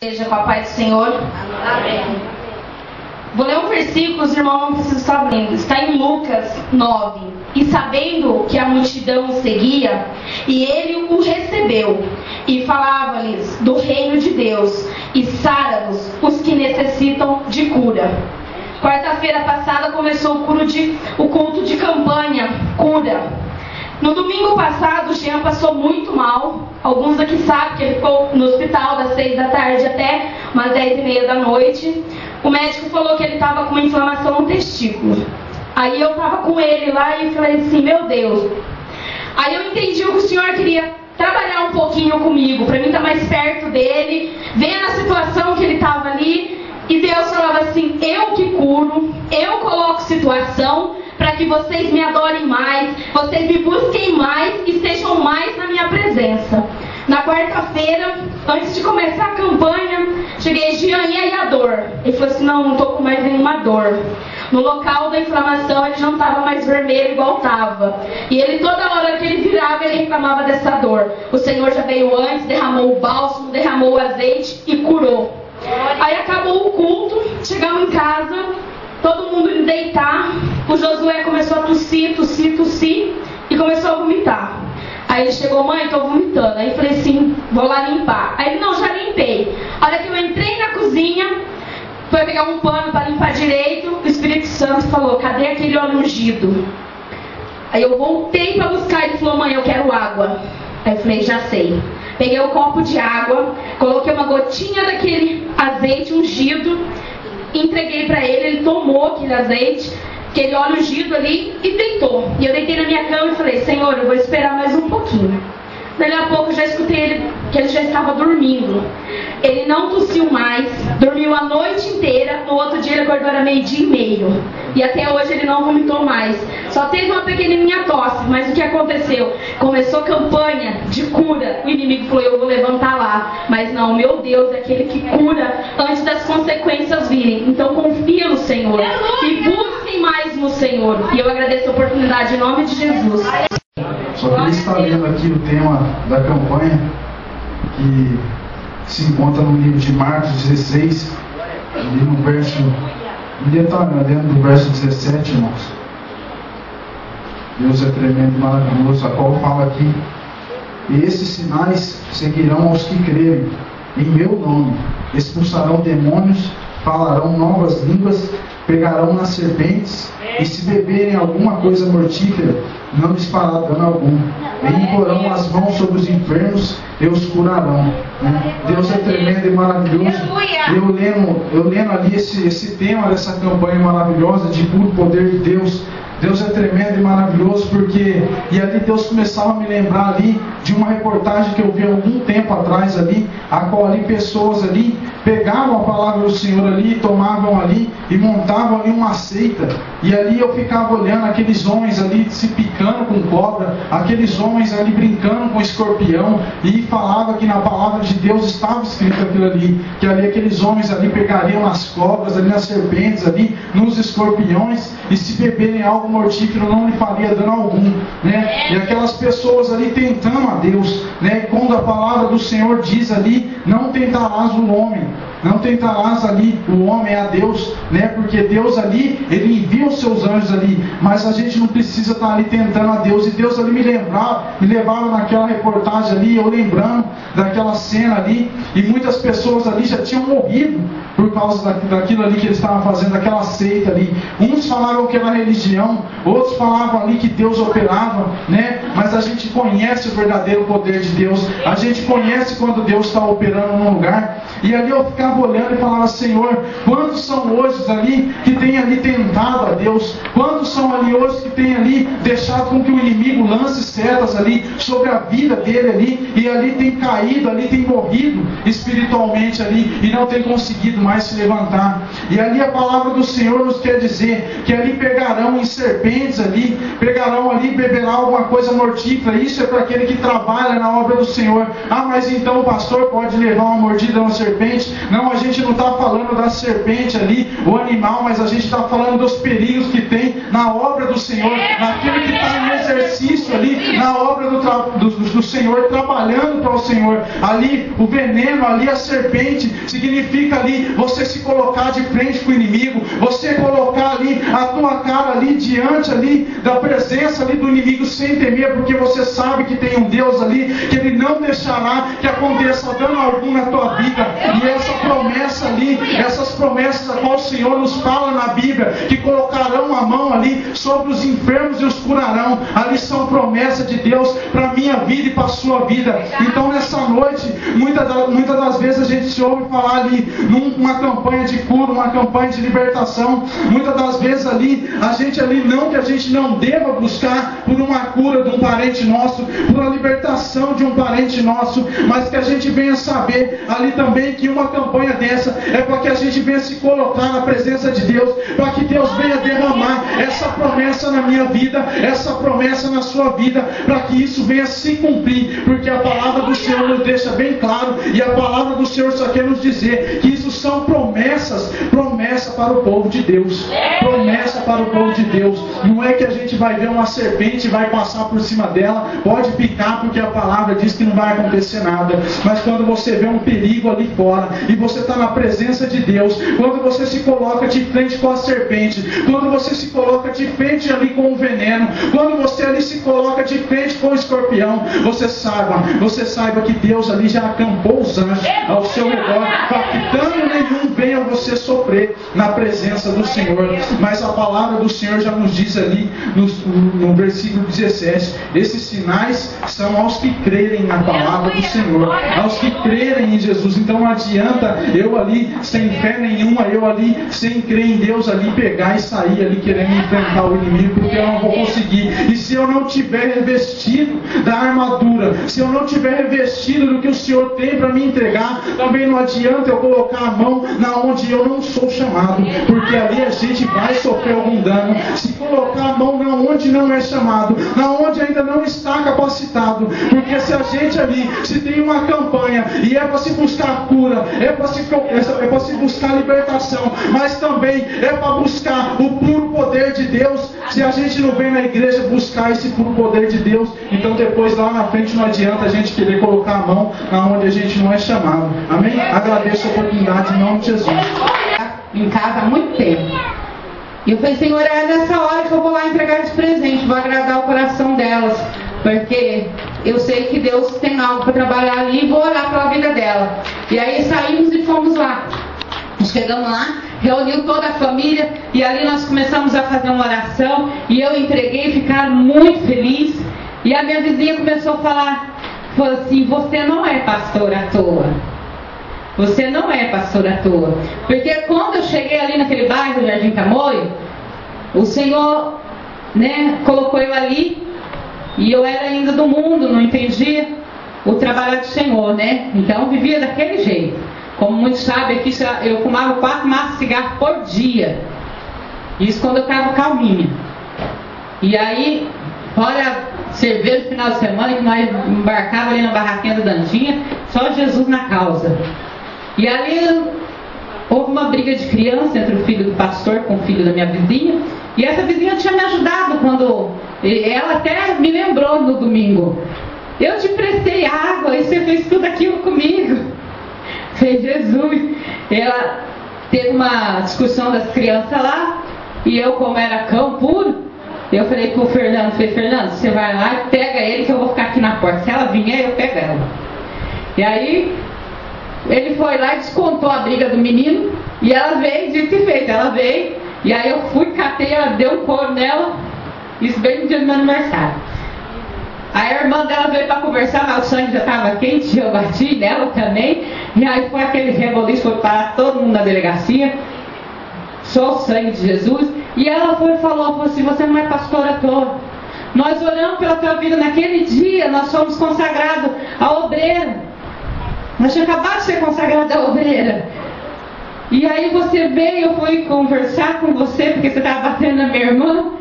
Seja com a paz do Senhor. Amém. Vou ler um versículo, os irmãos não precisam estar abrindo. Está em Lucas 9. E sabendo que a multidão o seguia, e ele o recebeu, e falava-lhes do reino de Deus, e sara-vos os que necessitam de cura. Quarta-feira passada começou o culto de campanha, cura. No domingo passado, o Jean passou muito mal. Alguns aqui sabem que ele ficou no hospital das 6 da tarde até umas 10h30 da noite. O médico falou que ele estava com uma inflamação no testículo. Aí eu estava com ele lá e falei assim, meu Deus. Aí eu entendi que o Senhor queria trabalhar um pouquinho comigo, para mim estar mais perto dele, vendo a situação que ele estava ali. E Deus falava assim, eu que curo, eu coloco situação para que vocês me adorem mais, vocês me busquem mais e estejam mais na minha presença. Na quarta-feira, antes de começar a campanha, cheguei, Jean, e aí a dor? Ele falou assim, não estou com mais nenhuma dor. No local da inflamação ele não estava mais vermelho igual estava. E ele, toda hora que ele virava, ele reclamava dessa dor. O Senhor já veio antes, derramou o bálsamo, derramou o azeite e curou. Aí acabou o culto, chegamos em casa, todo mundo indo deitar. O Josué começou a tossir e começou a vomitar. Aí ele chegou, mãe, estou vomitando. Aí eu falei assim, vou lá limpar. Aí ele, não, já limpei. A hora que eu entrei na cozinha, foi pegar um pano para limpar direito, o Espírito Santo falou, cadê aquele óleo ungido? Aí eu voltei para buscar, ele falou, mãe, eu quero água. Aí eu falei, já sei. Peguei um copo de água, coloquei uma gotinha daquele azeite ungido, entreguei para ele, ele tomou aquele azeite, aquele óleo ungido ali e deitou. E eu deitei na minha cama e falei, Senhor, eu vou esperar mais um pouquinho. Daí a pouco eu já escutei ele, que ele já estava dormindo. Ele não tossiu mais, dormiu a noite inteira, no outro dia ele acordou, era 12:30. E até hoje ele não vomitou mais. Só teve uma pequenininha tosse, mas o que aconteceu? Começou campanha de cura. O inimigo falou, eu vou levantar lá. Mas não, meu Deus, é aquele que cura antes das consequências virem. Então confia no Senhor e busquem mais no Senhor. E eu agradeço a oportunidade em nome de Jesus. Só queria estar lendo aqui o tema da campanha, que se encontra no livro de Marcos 16, ali no verso, dentro do verso 17, irmãos. Deus é tremendo e maravilhoso, a qual fala aqui, e esses sinais seguirão aos que crerem, em meu nome, expulsarão demônios, falarão novas línguas, pegarão nas serpentes, e se beberem alguma coisa mortífera, não lhes fará dano algum. E imporão as mãos sobre os enfermos e os curarão. Deus é tremendo e maravilhoso. Eu lendo ali esse tema dessa campanha maravilhosa de puro poder de Deus. Deus é tremendo e maravilhoso porque... E ali Deus começava a me lembrar ali de uma reportagem que eu vi há algum tempo atrás ali, a qual ali pessoas ali pegavam a palavra do Senhor ali, tomavam ali e montavam ali uma seita. E ali eu ficava olhando aqueles homens ali se picando com cobra, aqueles homens ali brincando com escorpião, e falava que na palavra de Deus estava escrito aquilo ali, que ali aqueles homens ali pegariam nas cobras, ali nas serpentes, ali nos escorpiões, e se beberem algo mortífero não lhe faria dano algum, né? E aquelas pessoas ali tentando a Deus, né? Quando a palavra do Senhor diz ali, não tentarás o homem, não tentarás ali o homem a Deus, né? Porque Deus ali, Ele envia os seus anjos ali, mas a gente não precisa estar ali tentando a Deus. E Deus ali me levava naquela reportagem ali, eu lembrando daquela cena ali, e muitas pessoas ali já tinham morrido por causa daquilo ali que eles estavam fazendo, daquela seita ali. Uns falavam que era religião, outros falavam ali que Deus operava, né? Mas a gente conhece o verdadeiro poder de Deus, a gente conhece quando Deus está operando num lugar. E ali eu ficava olhando e falava, Senhor, quantos são hoje ali que tem ali tentado a Deus? Quantos são ali hoje que tem ali deixado com que o inimigo lance setas ali sobre a vida dele ali, e ali tem caído, ali tem morrido espiritualmente ali, e não tem conseguido mais se levantar. E ali a palavra do Senhor nos quer dizer que ali pegarão em serpentes ali, pegarão ali, beberá alguma coisa mortífera. Isso é para aquele que trabalha na obra do Senhor. Ah, mas então o pastor pode levar uma mordida na serpente? serpente. Não, a gente não está falando da serpente ali, o animal, mas a gente está falando dos perigos que tem na obra do Senhor, naquele que está em exercício ali, na obra do Senhor, trabalhando para o Senhor. Ali o veneno, ali a serpente, significa ali você se colocar de frente com o inimigo, você colocar ali a tua cara ali diante ali da presença ali do inimigo sem temer, porque você sabe que tem um Deus ali, que Ele não deixará que aconteça dano algum na tua vida. E essa promessa ali, essas promessas a qual o Senhor nos fala na Bíblia, que colocarão a mão ali sobre os enfermos e os curarão, ali são promessas de Deus para a minha vida e para a sua vida. Então nessa noite, muitas das vezes a gente se ouve falar ali numa campanha de cura, uma campanha de libertação. Muitas das vezes ali, a gente não deva buscar por uma cura de um parente nosso, por uma libertação de um parente nosso, mas que a gente venha saber ali também que uma campanha dessa é para que a gente venha se colocar na presença de Deus, para que Deus venha derramar essa promessa na minha vida, essa promessa na sua vida, para que isso venha se cumprir, porque a palavra do Senhor nos deixa bem claro, e a palavra do Senhor só quer nos dizer que isso são promessa para o povo de Deus, promessa para o povo de Deus. Não é que a gente vai ver uma serpente e vai passar por cima dela, pode picar, porque a palavra diz que não vai acontecer nada, mas quando você vê um perigo ali fora, e você está na presença de Deus, quando você se coloca de frente com a serpente, quando você se coloca de frente ali com o veneno, quando você ali se coloca de frente com o escorpião, você saiba que Deus ali já acampou os anjos ao seu redor, para que dano nenhum venha você sofrer na presença do Senhor. Mas a palavra do Senhor já nos diz ali no versículo 17, esses sinais são aos que crerem na palavra do Senhor, aos que crerem em Jesus. Então não adianta eu ali sem fé nenhuma, eu ali sem crer em Deus ali pegar e sair ali querendo enfrentar o inimigo, porque eu não vou conseguir. E se eu não tiver revestido da armadura, se eu não tiver revestido do que o Senhor tem para me entregar, também não adianta eu colocar a mão na onde eu não sou chamado, porque ali a gente vai sofrer algum dano. Se colocar a mão na onde não é chamado, na onde ainda não está capacitado, porque se a gente ali, se tem uma campanha e é para se buscar cura, é para se buscar libertação, mas também é para buscar o puro poder de Deus, se a gente não vem na igreja buscar esse puro poder de Deus, então depois lá na frente não adianta a gente querer colocar a mão na onde a gente não é chamado. Amém? Agradeço a oportunidade em nome de Jesus. Em casa há muito tempo. E eu falei, Senhor, é nessa hora que eu vou lá entregar esse presente, vou agradar o coração delas, porque eu sei que Deus tem algo para trabalhar ali e vou orar pela vida dela. E aí saímos e fomos lá. Chegamos lá, reuniu toda a família e ali nós começamos a fazer uma oração e eu entreguei, ficaram muito felizes. E a minha vizinha começou a falou assim, você não é pastor à toa. Você não é pastor à toa. Porque quando eu cheguei ali naquele bairro, Jardim Tamoio, o Senhor, colocou eu ali, e eu era ainda do mundo, não entendia o trabalho do Senhor, Então eu vivia daquele jeito. Como muitos sabem aqui, eu fumava 4 maços de cigarro por dia. Isso quando eu estava calminha. E aí, fora cerveja no final de semana, que nós embarcava ali na barraquinha do Dantinha, só Jesus na causa. E ali houve uma briga de criança entre o filho do pastor com o filho da minha vizinha. E essa vizinha tinha me ajudado quando... Ela até me lembrou no domingo. Eu te prestei água e você fez tudo aquilo comigo. Fez Jesus. Ela teve uma discussão das crianças lá. E eu, como era cão puro, eu falei pro Fernando, Fernando, você vai lá e pega ele que eu vou ficar aqui na porta. Se ela vier, eu pego ela. E aí... ele foi lá e descontou a briga do menino. E ela veio, dito e feito, ela veio. E aí eu fui, catei, ela deu um couro nela. Isso bem no dia do meu aniversário. Aí a irmã dela veio para conversar, mas o sangue já estava quente, eu bati nela também. E aí foi aquele reboliço, foi parar todo mundo na delegacia. Só o sangue de Jesus. E ela falou assim, você não é pastora à toa. Nós oramos pela tua vida naquele dia, nós fomos consagrados à obreira. Nós tínhamos acabado de ser consagrado à obreira. E aí você veio, eu fui conversar com você, porque você estava batendo na minha irmã.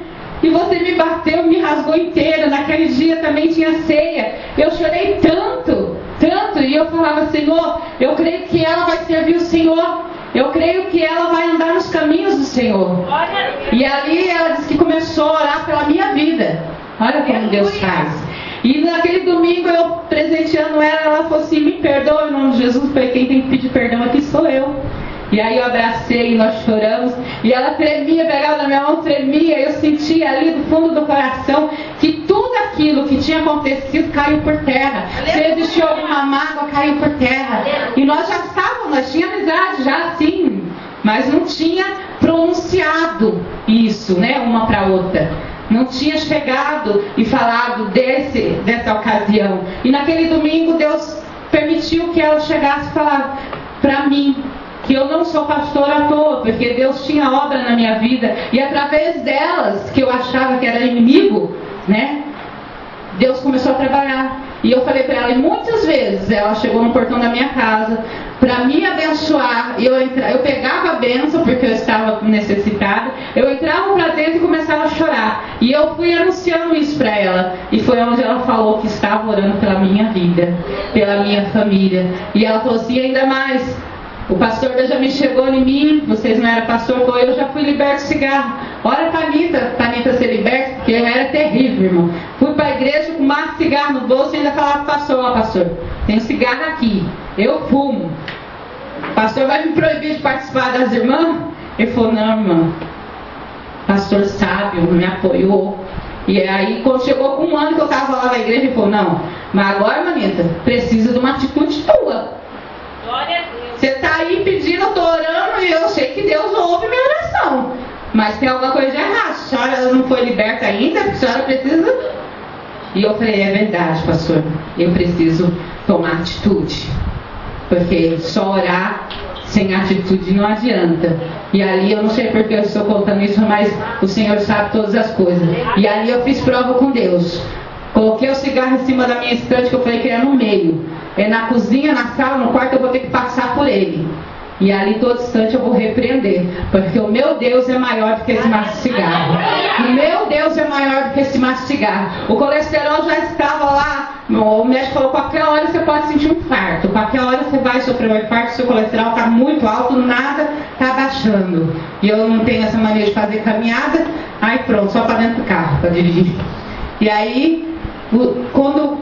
E você me bateu, me rasgou inteira. Naquele dia também tinha ceia. Eu chorei tanto. tanto, e eu falava, Senhor, eu creio que ela vai servir o Senhor, eu creio que ela vai andar nos caminhos do Senhor. E ali ela disse que começou a orar pela minha vida. Olha como Deus faz. E naquele domingo eu presenteando ela falou assim, me perdoa em nome de Jesus. Eu falei, quem tem que pedir perdão aqui sou eu. E aí eu abracei e nós choramos. E ela tremia, pegava na minha mão, tremia. Eu sentia ali do fundo do coração que tudo aquilo que tinha acontecido caiu por terra. Se existiu alguma mágoa, caiu por terra. E nós já estávamos, nós tínhamos amizade já assim, mas não tinha pronunciado isso, né, uma para outra. Não tinha chegado e falado dessa ocasião. E naquele domingo Deus permitiu que ela chegasse e falar para mim que eu não sou pastora à toa, porque Deus tinha obra na minha vida. E através delas, que eu achava que era inimigo, né, Deus começou a trabalhar. E eu falei para ela, e muitas vezes ela chegou no portão da minha casa para me abençoar. E eu pegava a bênção, porque eu estava necessitada. Eu entrava para dentro e começava a chorar. E eu fui anunciando isso para ela. E foi onde ela falou que estava orando pela minha vida, pela minha família. E ela falou assim, ainda mais, o pastor já me chegou em mim, vocês não eram pastor, eu já fui liberto de cigarro. Olha para Anitta ser liberta, porque eu era terrível, irmão. Fui para a igreja com mais cigarro no bolso e ainda falava para o pastor, ó pastor, tem um cigarro aqui, eu fumo. O pastor vai me proibir de participar das irmãs? Ele falou, não, irmã, pastor sábio, me apoiou. E aí, quando chegou com um ano que eu estava lá na igreja, ele falou, não, mas agora, Anitta, precisa de uma atitude tua. Glória a Deus. Você está aí pedindo, eu estou orando e eu sei que Deus ouve minha oração. Mas tem alguma coisa errada. A senhora não foi liberta ainda, a senhora precisa. E eu falei, é verdade, pastor. Eu preciso tomar atitude. Porque só orar sem atitude não adianta. E ali, eu não sei porque eu estou contando isso, mas o Senhor sabe todas as coisas. E ali eu fiz prova com Deus. Coloquei o cigarro em cima da minha estante, que eu falei que era no meio. É na cozinha, na sala, no quarto, eu vou ter que passar por ele. E ali todo instante eu vou repreender. Porque o meu Deus é maior do que esse maço de cigarro. O meu Deus é maior do que esse maço de cigarro. O colesterol já estava lá. O médico falou, qualquer hora você pode sentir um infarto. Qualquer hora você vai sofrer um infarto, seu colesterol está muito alto, nada está baixando. E eu não tenho essa maneira de fazer caminhada. Aí pronto, só para dentro do carro, para dirigir. E aí, quando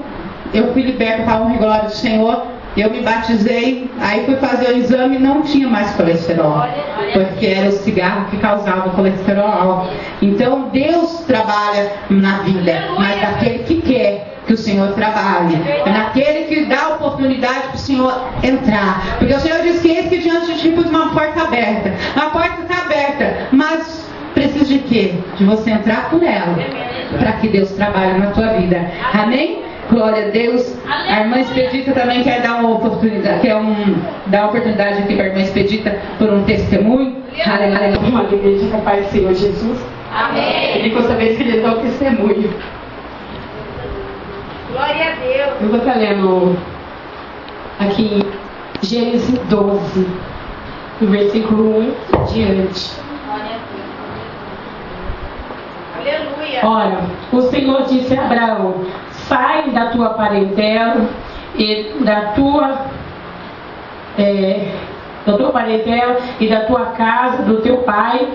eu fui liberta para a honra e glória do Senhor, eu me batizei, aí fui fazer o exame e não tinha mais colesterol, porque era o cigarro que causava o colesterol alto. Então Deus trabalha na vida, mas daquele que quer que o Senhor trabalhe, é naquele que dá oportunidade para o Senhor entrar, porque o Senhor diz que eis que diante de ti uma porta aberta, a porta está aberta, mas precisa de quê? De você entrar por ela, para que Deus trabalhe na tua vida. Amém? Glória a Deus. A irmã Expedita também quer dar uma oportunidade, dar uma oportunidade aqui para a irmã Expedita por um testemunho. Aleluia. Uma igreja com o Pai do Senhor Jesus. Amém. Ele gosta de que ele dá um testemunho. Glória a Deus. Eu vou estar lendo aqui Gênesis 12, no versículo 1 diante. Glória a Deus. Aleluia. Olha, o Senhor disse a Abraão, sai da tua parentela e da tua parentela e da tua casa, do teu pai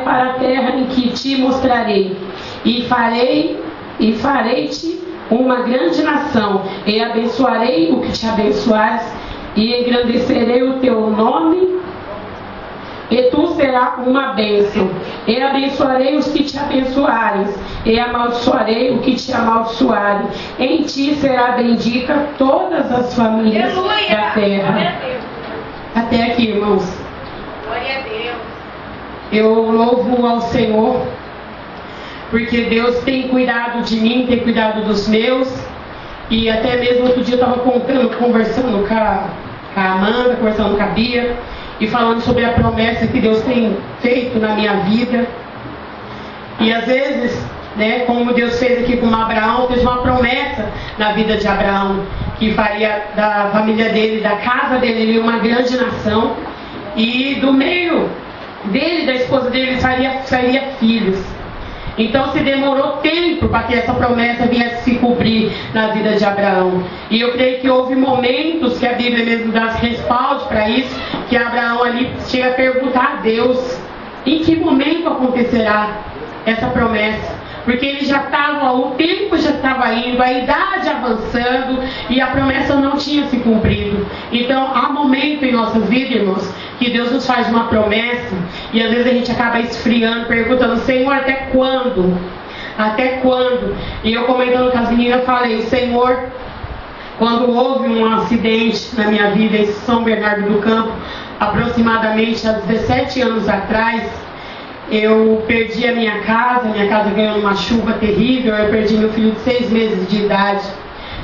para a terra em que te mostrarei, e farei-te uma grande nação, e abençoarei o que te abençoares, e engrandecerei o teu nome, e tu serás uma bênção, e abençoarei os que te abençoarem, e amaldiçoarei o que te amaldiçoarem. Em ti será bendita todas as famílias da terra. Até aqui, irmãos. Glória a Deus. Eu louvo ao Senhor, porque Deus tem cuidado de mim, tem cuidado dos meus. E até mesmo outro dia eu estava conversando com a Amanda, conversando com a Bia, e falando sobre a promessa que Deus tem feito na minha vida. E às vezes, né, como Deus fez aqui com Abraão, fez uma promessa na vida de Abraão, que faria da família dele, da casa dele, uma grande nação, e do meio dele, da esposa dele, sairia filhos. Então se demorou tempo para que essa promessa viesse se cumprir na vida de Abraão. E eu creio que houve momentos que a Bíblia mesmo dá respaldo para isso, que Abraão ali chega a perguntar a Deus: em que momento acontecerá essa promessa? Porque ele já estava, o tempo já estava indo, a idade avançando e a promessa não tinha se cumprido. Então há momento em nossas vidas, irmãos, que Deus nos faz uma promessa e às vezes a gente acaba esfriando, perguntando: Senhor, até quando? Até quando? E eu comentando com as meninas, falei: Senhor, quando houve um acidente na minha vida em São Bernardo do Campo, aproximadamente há 17 anos atrás, eu perdi a minha casa ganhou uma chuva terrível, eu perdi meu filho de 6 meses de idade.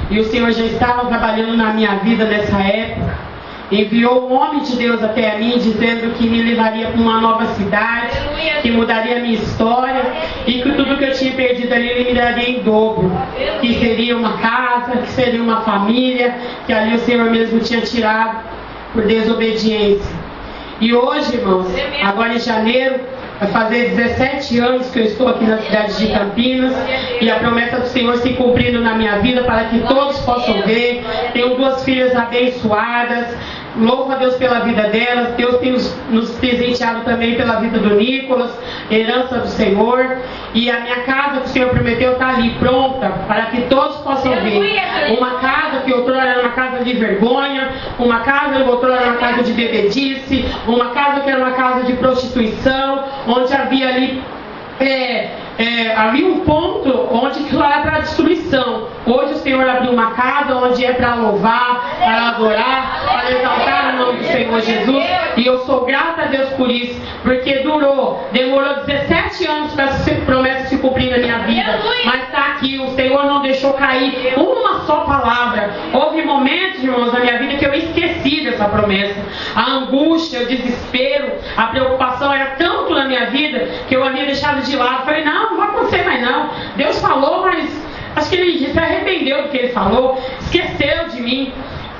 E o Senhor já estava trabalhando na minha vida nessa época. Enviou um homem de Deus até a mim, dizendo que me levaria para uma nova cidade, que mudaria a minha história, e que tudo que eu tinha perdido ali Ele me daria em dobro. Que seria uma casa, que seria uma família, que ali o Senhor mesmo tinha tirado por desobediência. E hoje, irmãos, agora em janeiro, vai fazer 17 anos que eu estou aqui na cidade de Campinas, e a promessa do Senhor se cumprindo na minha vida para que todos possam ver. Tenho 2 filhas abençoadas, louvo a Deus pela vida delas. Deus tem nos presenteado também pela vida do Nicolas, herança do Senhor. E a minha casa que o Senhor prometeu está ali pronta para que todos possam ver. Uma casa que outrora era uma casa de vergonha, uma casa que outrora era uma casa de bebedice, uma casa que era uma casa de prostituição, onde havia ali havia um ponto onde aquilo era para destruição. Hoje o Senhor abriu uma casa onde é para louvar, para adorar, para exaltar o nome do Senhor Jesus. E eu sou grata a Deus por isso, porque demorou 17 anos para essa promessa se cumprir na minha vida. Mas está aqui, o Senhor não deixou cair uma só palavra. Houve momentos, irmãos, na minha vida que eu esqueci dessa promessa. A angústia, o desespero, a preocupação era tanto na minha vida que eu havia deixado de lado. Falei: não vai acontecer mais não. Deus falou, mas acho que Ele se arrependeu do que Ele falou, esqueceu de mim.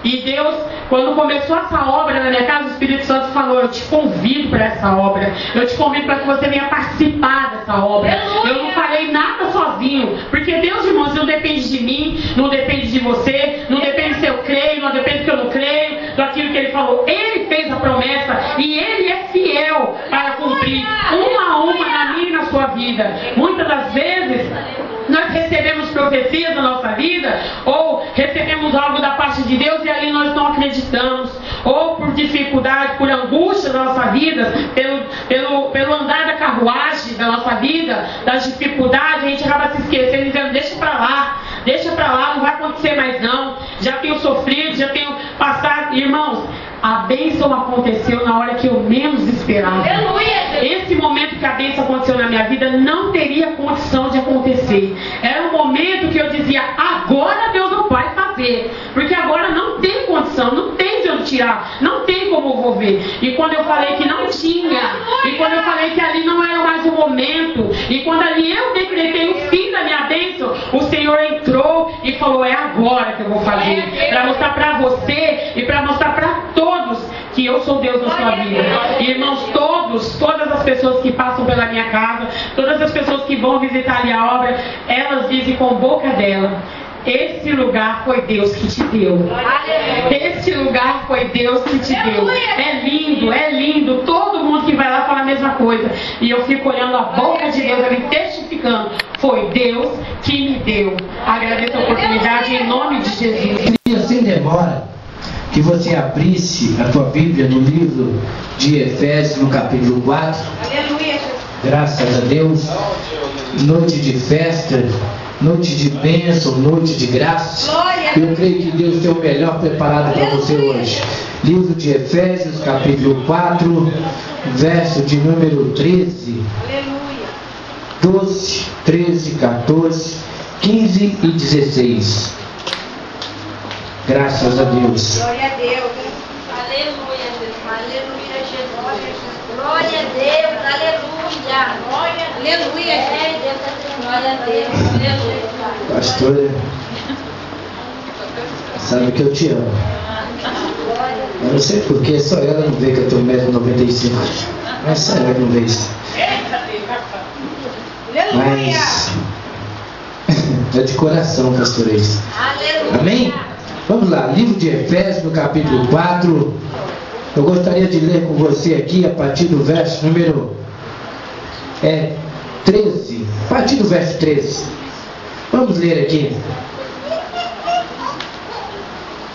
E Deus, quando começou essa obra na minha casa, o Espírito Santo falou: eu te convido para essa obra, eu te convido para que você venha participar dessa obra. Eu não farei nada sozinho, porque Deus, irmãos, não depende de mim, não depende de você, não depende se eu creio, não depende se eu não creio, daquilo que Ele falou. Ele fez a promessa e Ele é fiel para cumprir uma a uma na minha e na sua vida. Muitas das vezes nós recebemos profecias na nossa vida, ou recebemos algo da parte de Deus e ali nós não acreditamos, ou por dificuldade, por angústia da nossa vida, pelo andar da carruagem da nossa vida, das dificuldades, a gente acaba se esquecendo, dizendo: deixa pra lá, não vai acontecer mais não, já tenho sofrido, já tenho passado. Irmãos, a bênção aconteceu na hora que eu menos esperava. Esse momento que a bênção aconteceu na minha vida não teria condição de acontecer. Era um momento que eu dizia: agora Deus não vai fazer, porque agora não tem condição, não tem de onde tirar, não tem como eu vou ver. E quando eu falei que não tinha, e quando eu falei que ali não era mais o momento, e quando ali eu decretei o fim da minha bênção, o Senhor entrou e falou: é agora que eu vou fazer, para mostrar para você e para mostrar para todos que eu sou Deus na sua vida. E, irmãos, todas as pessoas que passam pela minha casa, todas as pessoas que vão visitar ali a obra, elas dizem com a boca dela: esse lugar foi Deus que te deu. Esse lugar foi Deus que te deu. É lindo. Todo mundo que vai lá fala a mesma coisa. E eu fico olhando a boca de Deus ali, testificando: foi Deus que me deu. Agradeço a oportunidade em nome de Jesus. Sem demora, que você abrisse a tua Bíblia no livro de Efésios, no capítulo 4. Aleluia. Graças a Deus. Noite de festa, noite de bênção, noite de graça. Eu creio que Deus tem o melhor preparado para você hoje. Livro de Efésios, capítulo 4, verso de número 13. Aleluia. 12, 13, 14, 15 e 16. Graças a Deus. Glória a Deus. Aleluia, Deus. Aleluia, Jesus. Glória a Deus. Aleluia. Glória a Deus. Aleluia. Glória a Deus. Aleluia. Pastora, sabe que eu te amo. Eu não sei porque, só ela não vê que eu tenho 1,95 m. Mas só ela não vê isso. Aleluia. Mas é de coração, pastoreis. Amém? Vamos lá, livro de Efésios, no capítulo 4. Eu gostaria de ler com você aqui a partir do verso número 13. A partir do verso 13. Vamos ler aqui.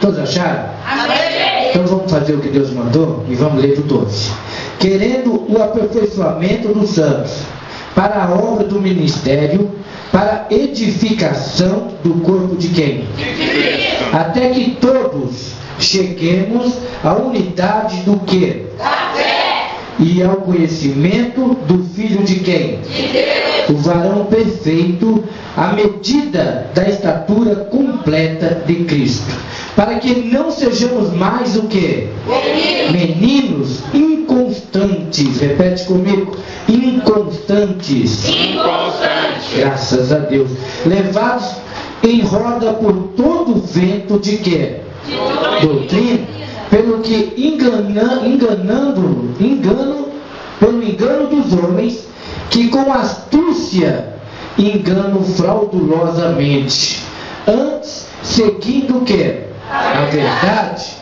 Todos acharam? Amém. Então vamos fazer o que Deus mandou e vamos ler do 12. Querendo o aperfeiçoamento dos santos, para a obra do ministério, para a edificação do corpo de quem? Até que todos cheguemos à unidade do que? Da fé. E ao conhecimento do Filho de quem? De Deus. O varão perfeito, à medida da estatura completa de Cristo, para que não sejamos mais o que? Meninos inconstantes. Repete comigo: inconstantes. Graças a Deus. Levados em roda por todo vento de quê? Doutrina, pelo que pelo engano dos homens, que com astúcia enganam fraudulosamente, antes seguindo o que? A verdade,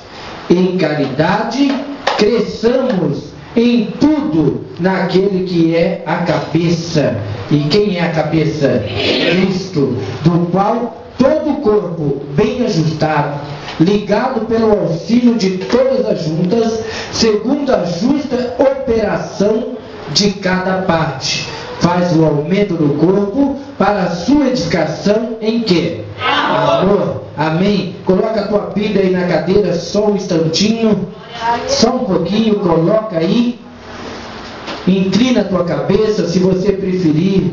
em caridade, cresçamos em tudo naquele que é a cabeça. E quem é a cabeça? Cristo, do qual todo o corpo bem ajustado, ligado pelo auxílio de todas as juntas, segundo a justa operação de cada parte, faz o aumento do corpo para a sua edificação em quê? Amor. Amém. Coloca a tua Bíblia aí na cadeira só um instantinho, só um pouquinho, coloca aí, inclina a tua cabeça, se você preferir,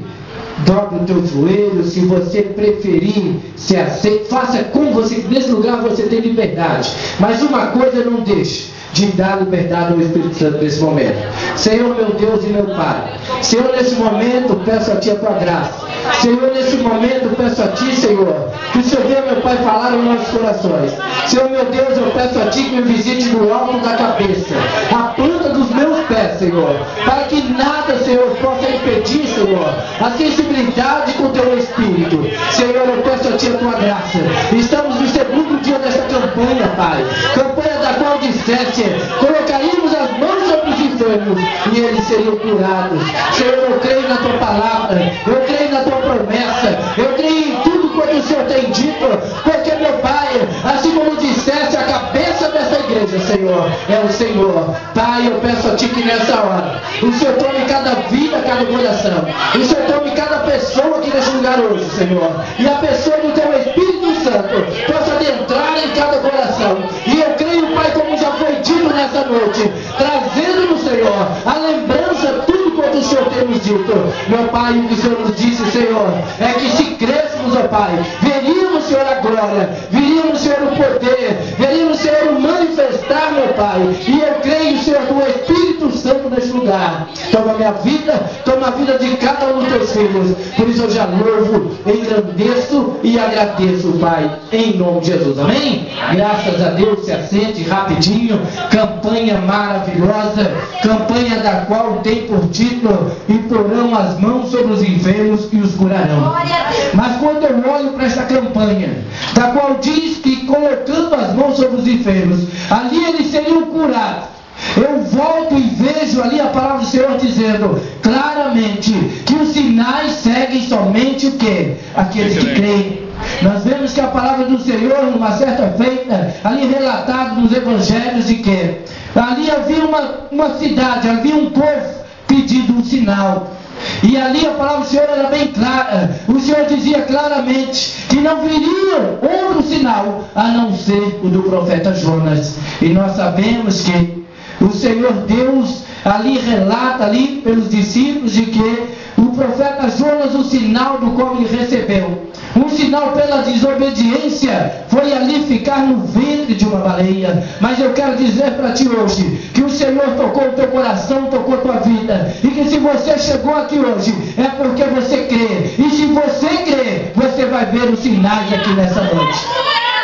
dobre o teu joelho, se você preferir, se aceite, faça como você, nesse lugar você tem liberdade, mas uma coisa não deixe de dar liberdade ao Espírito Santo nesse momento. Senhor, meu Deus e meu Pai, Senhor, nesse momento peço a Ti a Tua graça. Senhor, nesse momento peço a Ti, Senhor, que o Senhor venha, meu Pai, falar nos nossos corações. Senhor, meu Deus, eu peço a Ti que me visite no alto da cabeça, a planta dos meus pés, Senhor, para que nada, Senhor, possa impedir, Senhor, a sensibilidade com o Teu Espírito. Senhor, eu peço a Ti a Tua graça. Estamos no segundo dia desta campanha, Pai, campanha da qual disseste: colocaríamos as mãos sobre os enfermos e eles seriam curados. Senhor, eu creio na Tua palavra, eu creio na Tua promessa, eu creio em tudo quanto o Senhor tem dito, porque, meu Pai, assim como disseste, a cabeça dessa igreja, Senhor, é o Senhor. Pai, eu peço a Ti que nessa hora o Senhor tome cada vida, cada coração, o Senhor tome cada pessoa aqui nesse lugar hoje, Senhor, e a pessoa do Teu Espírito Santo possa adentrar em cada coração. E eu creio, Pai, como já foi dito nessa noite, trazendo no Senhor a lembrança, tudo quanto o Senhor tem nos dito. Meu Pai, o que o Senhor nos disse, Senhor, é que se crêssemos, ó Pai, veríamos, Senhor, a glória, veríamos, Senhor, o poder, veríamos, Senhor, o manifestar, meu Pai. E eu creio, Senhor, do Espírito Santo neste lugar. Toma a minha vida, toma a vida de cada um dos Teus filhos. Por isso eu já louvo, engrandeço e agradeço, Pai, em nome de Jesus. Amém? Graças a Deus, se assente rapidinho. Campanha maravilhosa, campanha da qual tem por título: imporão as mãos sobre os enfermos e os curarão. Mas quando eu olho para esta campanha, da qual diz que colocando as mãos sobre os enfermos, ali eles seriam curados, eu volto e vejo ali a palavra do Senhor dizendo claramente que os sinais seguem somente o quê? Aqueles que creem. Nós vemos que a palavra do Senhor, numa certa feita, ali relatado nos evangelhos, de que ali havia uma cidade, havia um povo pedindo um sinal. E ali a palavra do Senhor era bem clara. O Senhor dizia claramente que não viria outro sinal a não ser o do profeta Jonas. E nós sabemos que o Senhor Deus ali relata ali pelos discípulos de que o profeta Jonas, o sinal do qual ele recebeu, um sinal pela desobediência, foi ali ficar no ventre de uma baleia. Mas eu quero dizer para ti hoje que o Senhor tocou o teu coração, tocou a tua vida, e que se você chegou aqui hoje é porque você crê. E se você crê, você vai ver os sinais aqui nessa noite,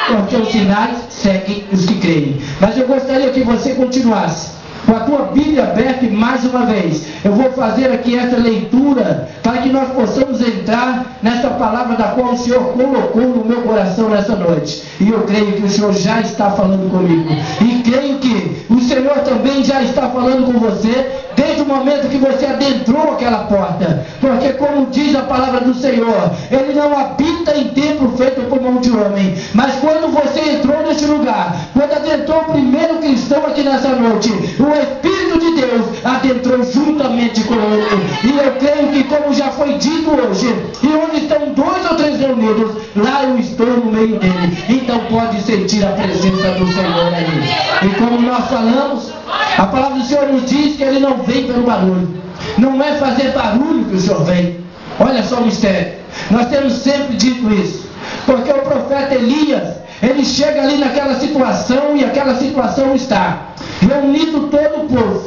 porque os sinais seguem os que creem. Mas eu gostaria que você continuasse com a tua Bíblia aberta, e mais uma vez, eu vou fazer aqui essa leitura, para que nós possamos entrar nessa palavra da qual o Senhor colocou no meu coração nessa noite. E eu creio que o Senhor já está falando comigo, e creio que o Senhor também já está falando com você, desde o momento que você adentrou aquela porta, porque como diz a palavra do Senhor, Ele não habita em templo feito por mão de homem, mas quando você entrou neste lugar, quando adentrou o primeiro cristão aqui nessa noite, o Espírito de Deus adentrou juntamente com ele, e eu creio que, como já foi dito hoje, e onde estão 2 ou 3 reunidos, lá eu estou no meio dele, então pode sentir a presença do Senhor aí. E como nós falamos, a palavra do Senhor nos diz que Ele não vem pelo barulho, não é fazer barulho que o Senhor vem. Olha só o mistério, nós temos sempre dito isso, porque o profeta Elias, ele chega ali naquela situação, e aquela situação está reunido todo o povo,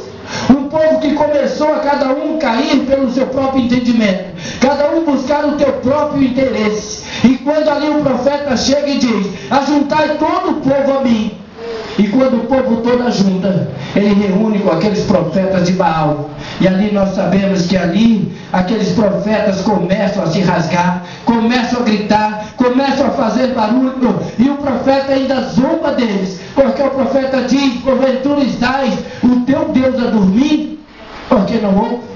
um povo que começou a cada um cair pelo seu próprio entendimento, cada um buscar o teu próprio interesse, e quando ali o profeta chega e diz: ajuntai todo o povo a mim. E quando o povo todo ajunta, ele reúne com aqueles profetas de Baal. E ali nós sabemos que ali aqueles profetas começam a se rasgar, começam a gritar, começam a fazer barulho. E o profeta ainda zomba deles, porque o profeta diz: porventura estás o teu Deus a dormir? Porque não ouve?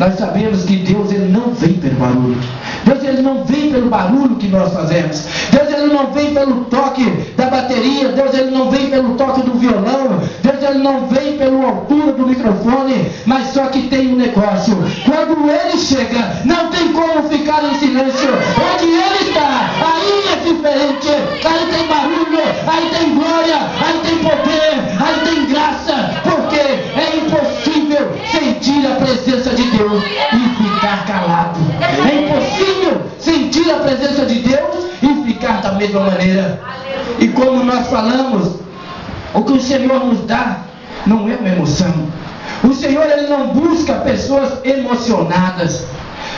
Nós sabemos que Deus, Ele não vem pelo barulho. Deus, Ele não vem pelo barulho que nós fazemos. Deus, Ele não vem pelo toque da bateria. Deus, Ele não vem pelo toque do violão. Deus, Ele não vem pela altura do microfone. Mas só que tem um negócio: quando Ele chega, não tem como ficar em silêncio. Onde Ele está, aí é diferente. Aí tem barulho, aí tem glória, aí tem poder, aí tem graça. Porque é impossível sentir a presença de Deus e ficar calado. É impossível sentir a presença de Deus e ficar da mesma maneira. E como nós falamos, o que o Senhor nos dá não é uma emoção. O Senhor, Ele não busca pessoas emocionadas,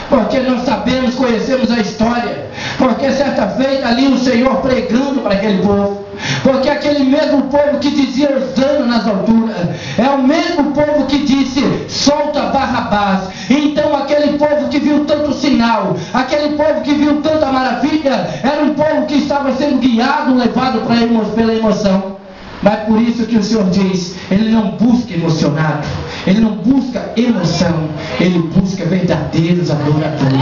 porque nós sabemos, conhecemos a história, porque certa feita ali o Senhor pregando para aquele povo, porque aquele mesmo povo que dizia Hosana nas alturas, é o mesmo povo que disse: solta Barrabás. Então aquele povo que viu tanto sinal, aquele povo que viu tanta maravilha, era um povo que estava sendo guiado, levado pela emoção. Mas por isso que o Senhor diz: Ele não busca emocionado, Ele não busca emoção, Ele busca verdadeiros adoradores.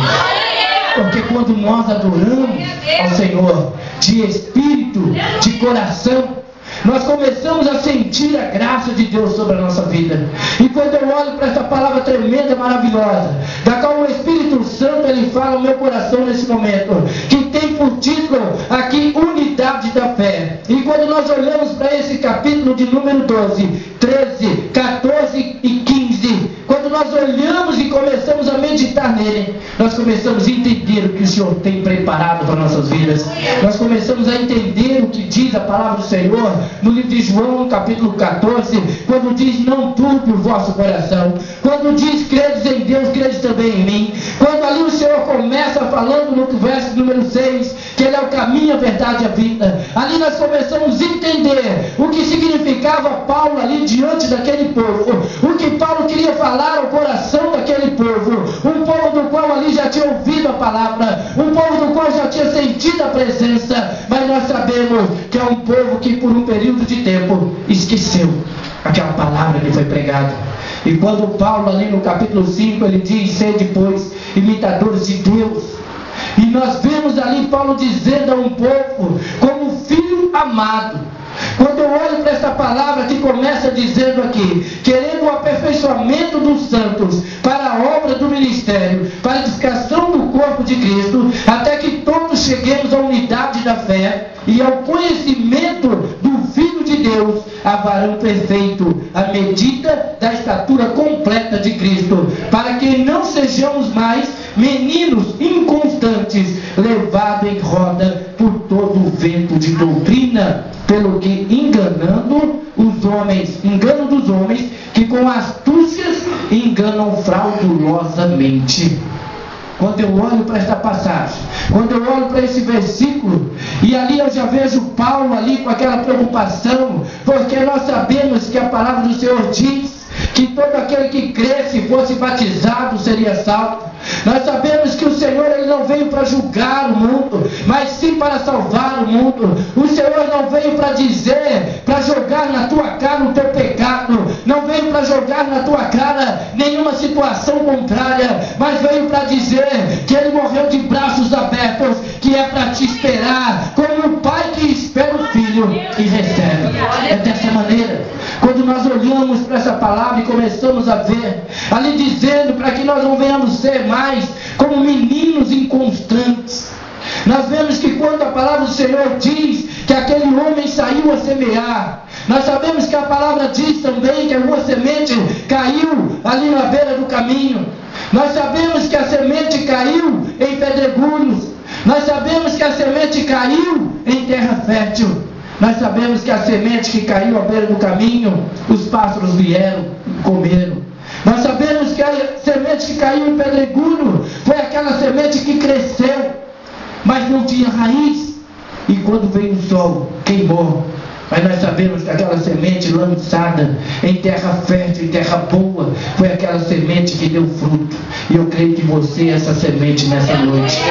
Porque quando nós adoramos ao Senhor de espírito, de coração, nós começamos a sentir a graça de Deus sobre a nossa vida. E quando eu olho para essa palavra tremenda, maravilhosa, da qual o Espírito Santo, ele fala no meu coração nesse momento, que tem por título aqui unidade da fé. E quando nós olhamos para esse capítulo de número 12, 13, 14 e 15, quando nós olhamos e começamos a meditar nele, nós começamos a entender o que o Senhor tem preparado para nossas vidas. Nós começamos a entender o que diz a palavra do Senhor no livro de João, capítulo 14, quando diz: não turbe o vosso coração. Quando diz: credes em Deus, credes também em mim. Quando ali o Senhor começa falando no verso número 6, que Ele é o caminho, a verdade e a vida. Ali nós começamos a entender o que significava Paulo ali diante daquele povo, o que Paulo queria falar ao coração daquele povo, um povo do qual ali já tinha ouvido a palavra, um povo do qual já tinha sentido a presença. Mas nós sabemos que é um povo que por um período de tempo esqueceu aquela palavra que foi pregada. E quando Paulo ali no capítulo 5 ele diz: sede pois imitadores de Deus, e nós vemos ali Paulo dizendo a um povo como filho amado. Quando eu olho para essa palavra que começa dizendo aqui: querendo o aperfeiçoamento dos santos para a obra do ministério, para a edificação do corpo de Cristo, até que todos cheguemos à unidade da fé e ao conhecimento do Filho de Deus, a varão perfeito, à medida da estatura completa de Cristo, para que não sejamos mais meninos inconstantes, levados em roda por todo o vento de doutrina, pelo que enganando dos homens, que com astúcias enganam fraudulosamente. Quando eu olho para esta passagem, quando eu olho para esse versículo, e ali eu já vejo Paulo ali com aquela preocupação, porque nós sabemos que a palavra do Senhor diz que todo aquele que cresce e fosse batizado seria salvo. Nós sabemos que o Senhor ele não veio para julgar o mundo, mas sim para salvar o mundo. O Senhor não veio para dizer, para jogar na tua cara o teu pecado, não veio para jogar na tua cara nenhuma situação contrária, mas veio para dizer que Ele morreu de braços abertos, que é para te esperar, como o pai que espera o filho e recebe. É dessa maneira, quando nós olhamos para essa palavra e começamos a ver, ali dizendo para que nós não venhamos ser mais como meninos inconstantes. Nós vemos que quando a palavra do Senhor diz que aquele homem saiu a semear, nós sabemos que a palavra diz também que alguma semente caiu ali na beira do caminho. Nós sabemos que a semente caiu em pedregulhos. Nós sabemos que a semente caiu em terra fértil. Nós sabemos que a semente que caiu à beira do caminho, os pássaros vieram e comeram. Nós sabemos que a semente que caiu em pedregulho foi aquela semente que cresceu, mas não tinha raiz. E quando veio o sol, queimou. Mas nós sabemos que aquela semente lançada em terra fértil, em terra boa, foi aquela semente que deu fruto. E eu creio que você é essa semente nessa noite.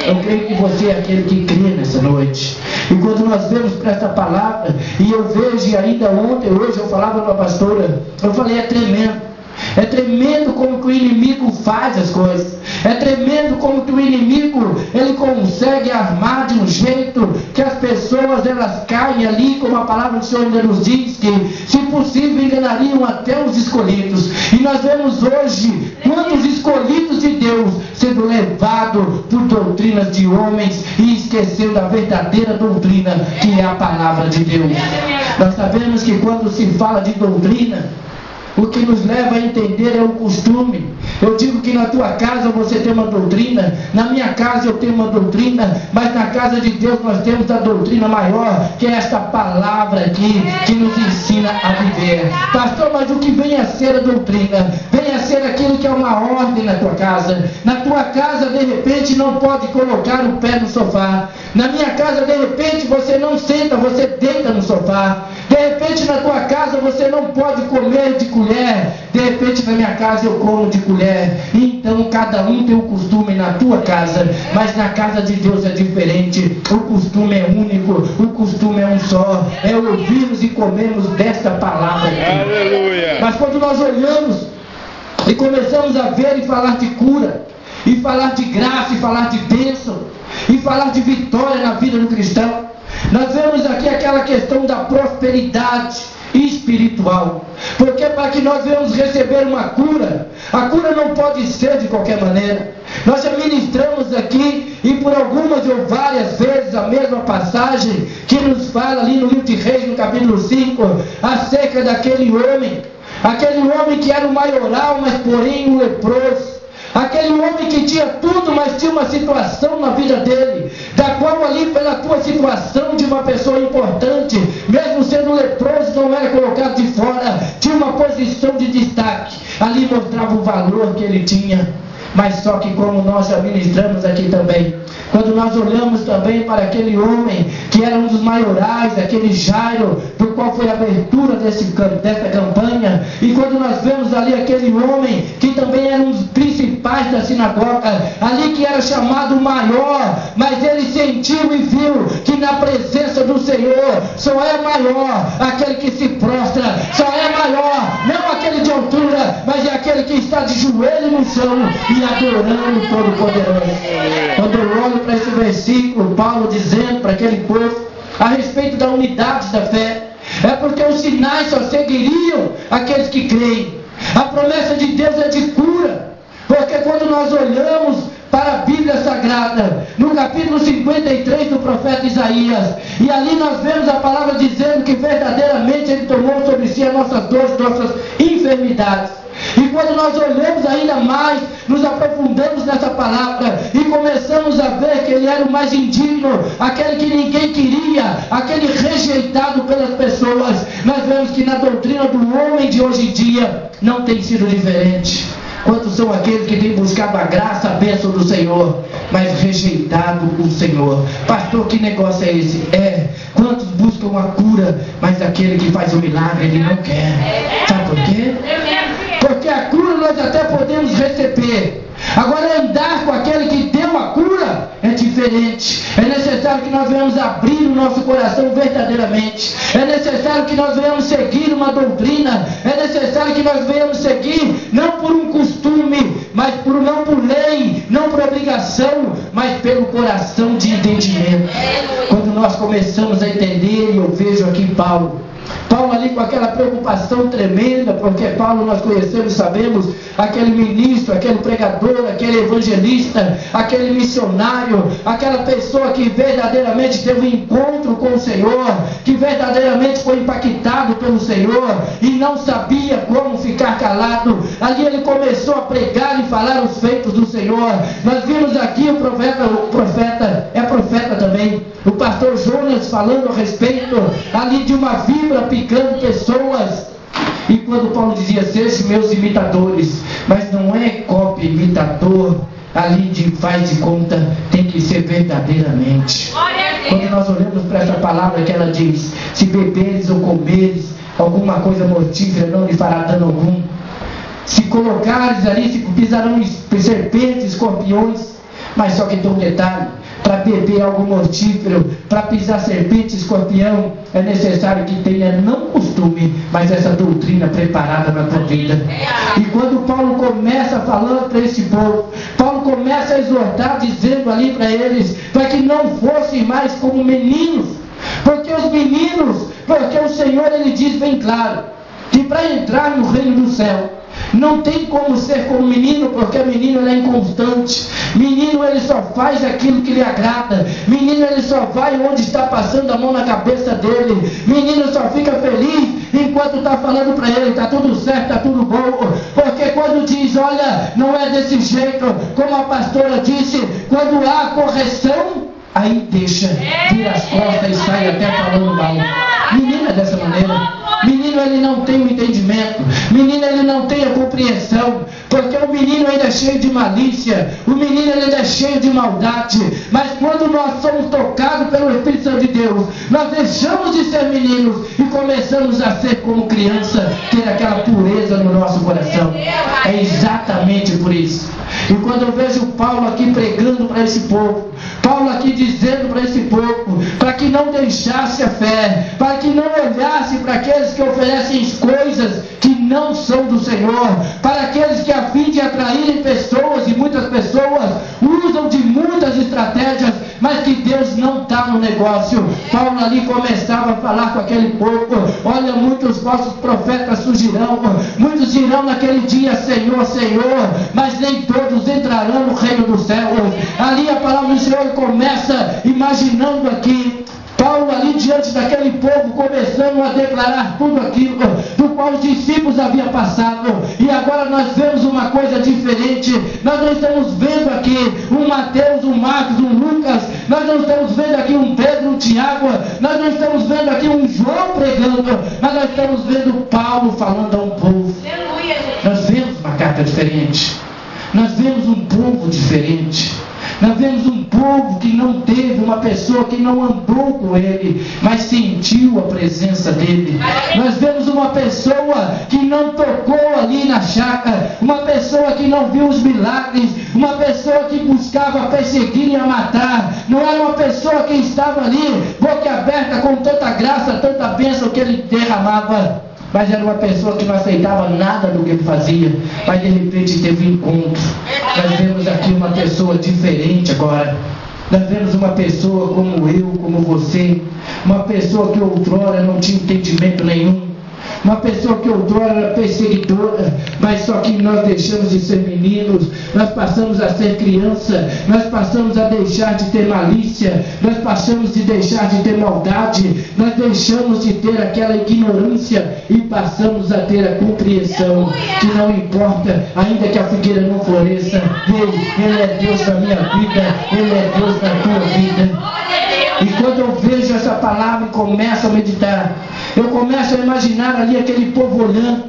Eu creio que você é aquele que crê nessa noite. E quando nós vemos para essa palavra, e eu vejo, e ainda ontem, hoje eu falava com a pastora, eu falei, é tremendo. É tremendo como que o inimigo faz as coisas. É tremendo como que o inimigo ele consegue armar de um jeito que as pessoas elas caem ali, como a palavra do Senhor ainda nos diz, que se possível enganariam até os escolhidos. E nós vemos hoje quantos escolhidos de Deus sendo levados por doutrinas de homens e esquecendo a verdadeira doutrina, que é a palavra de Deus. Nós sabemos que quando se fala de doutrina, o que nos leva a entender é o costume. Eu digo que na tua casa você tem uma doutrina, na minha casa eu tenho uma doutrina, mas na casa de Deus nós temos a doutrina maior, que é esta palavra aqui, que nos ensina a viver. Pastor, mas o que vem a ser a doutrina? Vem a ser aquilo que é uma ordem na tua casa. Na tua casa, de repente, não pode colocar o pé no sofá. Na minha casa, de repente, você não senta, você deita no sofá. De repente, na tua casa, você não pode comer de colher. De repente, na minha casa, eu como de colher. Então, cada um tem o costume na tua casa, mas na casa de Deus é diferente. O costume é único, o costume é um só. É ouvirmos e comermos desta palavra aqui. Aleluia. Mas quando nós olhamos e começamos a ver e falar de cura, e falar de graça, e falar de bênção, e falar de vitória na vida do cristão, nós vemos aqui aquela questão da prosperidade espiritual. Porque para que nós venhamos receber uma cura, a cura não pode ser de qualquer maneira. Nós já ministramos aqui, e por algumas ou várias vezes, a mesma passagem que nos fala ali no livro de Reis, no capítulo 5, acerca daquele homem, aquele homem que era o maioral, mas porém um leproso. Aquele homem que tinha tudo, mas tinha uma situação na vida dele, da qual ali pela tua situação de uma pessoa importante, mesmo sendo leproso, não era colocado de fora, tinha uma posição de destaque, ali mostrava o valor que ele tinha. Mas só que como nós já ministramos aqui também, quando nós olhamos também para aquele homem que era um dos maiorais, aquele Jairo, do qual foi a abertura dessa campanha, e quando nós vemos ali aquele homem que também era um dos principais da sinagoga, ali que era chamado maior, mas ele sentiu e viu que na presença do Senhor só é maior aquele que se prostra, só é maior, não aquele de altura, mas é aquele que está de joelho no chão e adorando o Todo-Poderoso. Quando eu olho para esse versículo, Paulo dizendo para aquele povo a respeito da unidade da fé, é porque os sinais só seguiriam aqueles que creem. A promessa de Deus é de cura, porque quando nós olhamos para a Bíblia Sagrada, no capítulo 53 do profeta Isaías, e ali nós vemos a palavra dizendo que verdadeiramente Ele tomou sobre si as nossas dores, nossas enfermidades. E quando nós olhamos ainda mais, nos aprofundamos nessa palavra e começamos a ver que Ele era o mais indigno, aquele que ninguém queria, aquele rejeitado pelas pessoas, nós vemos que na doutrina do homem de hoje em dia não tem sido diferente. Quantos são aqueles que têm buscado a graça, a bênção do Senhor, mas rejeitado o Senhor? Pastor, que negócio é esse? Quantos buscam a cura, mas aquele que faz o milagre, ele não quer. Sabe por quê? verdadeiramente. É necessário que nós venhamos abrir o nosso coração verdadeiramente. É necessário que nós venhamos seguir uma doutrina. É necessário que nós venhamos seguir, não por um costume, mas não por lei, não por obrigação, mas pelo coração de entendimento. Quando nós começamos a entender, e eu vejo aqui Paulo ali com aquela preocupação tremenda, porque Paulo nós conhecemos, sabemos, aquele ministro, aquele pregador, aquele evangelista, aquele missionário, aquela pessoa que verdadeiramente teve um encontro com o Senhor, que verdadeiramente foi impactado pelo Senhor e não sabia como ficar calado. Ali ele começou a pregar e falar os feitos do Senhor. Nós vimos aqui o profeta é profeta também, o pastor Jonas falando a respeito ali de uma víbora picando pessoas. E quando Paulo dizia, sejam meus imitadores, mas não é cópia, imitador, ali de faz de conta, tem que ser verdadeiramente. Quando nós olhamos para essa palavra que ela diz, se beberes ou comeres alguma coisa mortífera, não lhe fará dano algum. Se colocares ali, se pisarão serpentes, escorpiões. Mas só que tem um detalhe, para beber algo mortífero, para pisar serpente, escorpião, é necessário que tenha não costume, mas essa doutrina preparada na tua vida. E quando Paulo começa falando para esse povo, Paulo começa a exortar, dizendo ali para eles, para que não fossem mais como meninos, porque os meninos, porque o Senhor ele diz bem claro, que para entrar no reino do céu, não tem como ser como menino, porque menino ele é inconstante. Menino ele só faz aquilo que lhe agrada. Menino ele só vai onde está passando a mão na cabeça dele. Menino só fica feliz enquanto está falando para ele, está tudo certo, está tudo bom. Porque quando diz, olha, não é desse jeito, como a pastora disse, quando há correção, aí deixa, vira as costas e sai até falando mal. Menino é dessa maneira. Menino ele não tem o entendimento. Menino ele não tem a compreensão. Porque o menino ainda é cheio de malícia. O menino ele ainda é cheio de maldade. Mas quando nós somos tocados pelo Espírito Santo de Deus, nós deixamos de ser meninos e começamos a ser como criança, ter aquela pureza no nosso coração. É exatamente por isso. E quando eu vejo Paulo aqui pregando para esse povo, Paulo aqui dizendo para esse povo, para que não deixasse a fé, para que não olhasse para aqueles que oferecem coisas que não são do Senhor, para aqueles que a fim de atraírem pessoas, e muitas pessoas usam de muitas estratégias, mas que Deus não está no negócio. Paulo ali começava a falar com aquele povo, olha, muitos falsos profetas surgirão, muitos dirão naquele dia, Senhor, Senhor, mas nem todos entrarão no reino dos céus. Ali a palavra do Senhor começa imaginando aqui, Paulo ali diante daquele povo, começando a declarar tudo aquilo do qual os discípulos haviam passado. E agora nós vemos uma coisa diferente. Nós não estamos vendo aqui um Mateus, um Marcos, um Lucas. Nós não estamos vendo aqui um Pedro, um Tiago. Nós não estamos vendo aqui um João pregando. Mas nós estamos vendo Paulo falando a um povo. Nós vemos uma carta diferente. Nós vemos um povo diferente. Nós vemos um povo que não teve uma pessoa que não andou com ele, mas sentiu a presença dele. Nós vemos uma pessoa que não tocou ali na chácara, uma pessoa que não viu os milagres, uma pessoa que buscava perseguir e a matar. Não era uma pessoa que estava ali, boca aberta, com tanta graça, tanta bênção que ele derramava. Mas era uma pessoa que não aceitava nada do que ele fazia, mas de repente teve um encontro. Nós vemos aqui uma pessoa diferente agora. Nós vemos uma pessoa como eu, como você, uma pessoa que outrora não tinha entendimento nenhum, uma pessoa que outrora era perseguidora, mas só que nós deixamos de ser meninos, nós passamos a ser criança, nós passamos a deixar de ter malícia, nós passamos de deixar de ter maldade, nós deixamos de ter aquela ignorância e passamos a ter a compreensão que não importa, ainda que a figueira não floresça, Ele é Deus na minha vida, Ele é Deus na tua vida. E quando eu vejo essa palavra e começo a meditar, eu começo a imaginar ali aquele povo olhando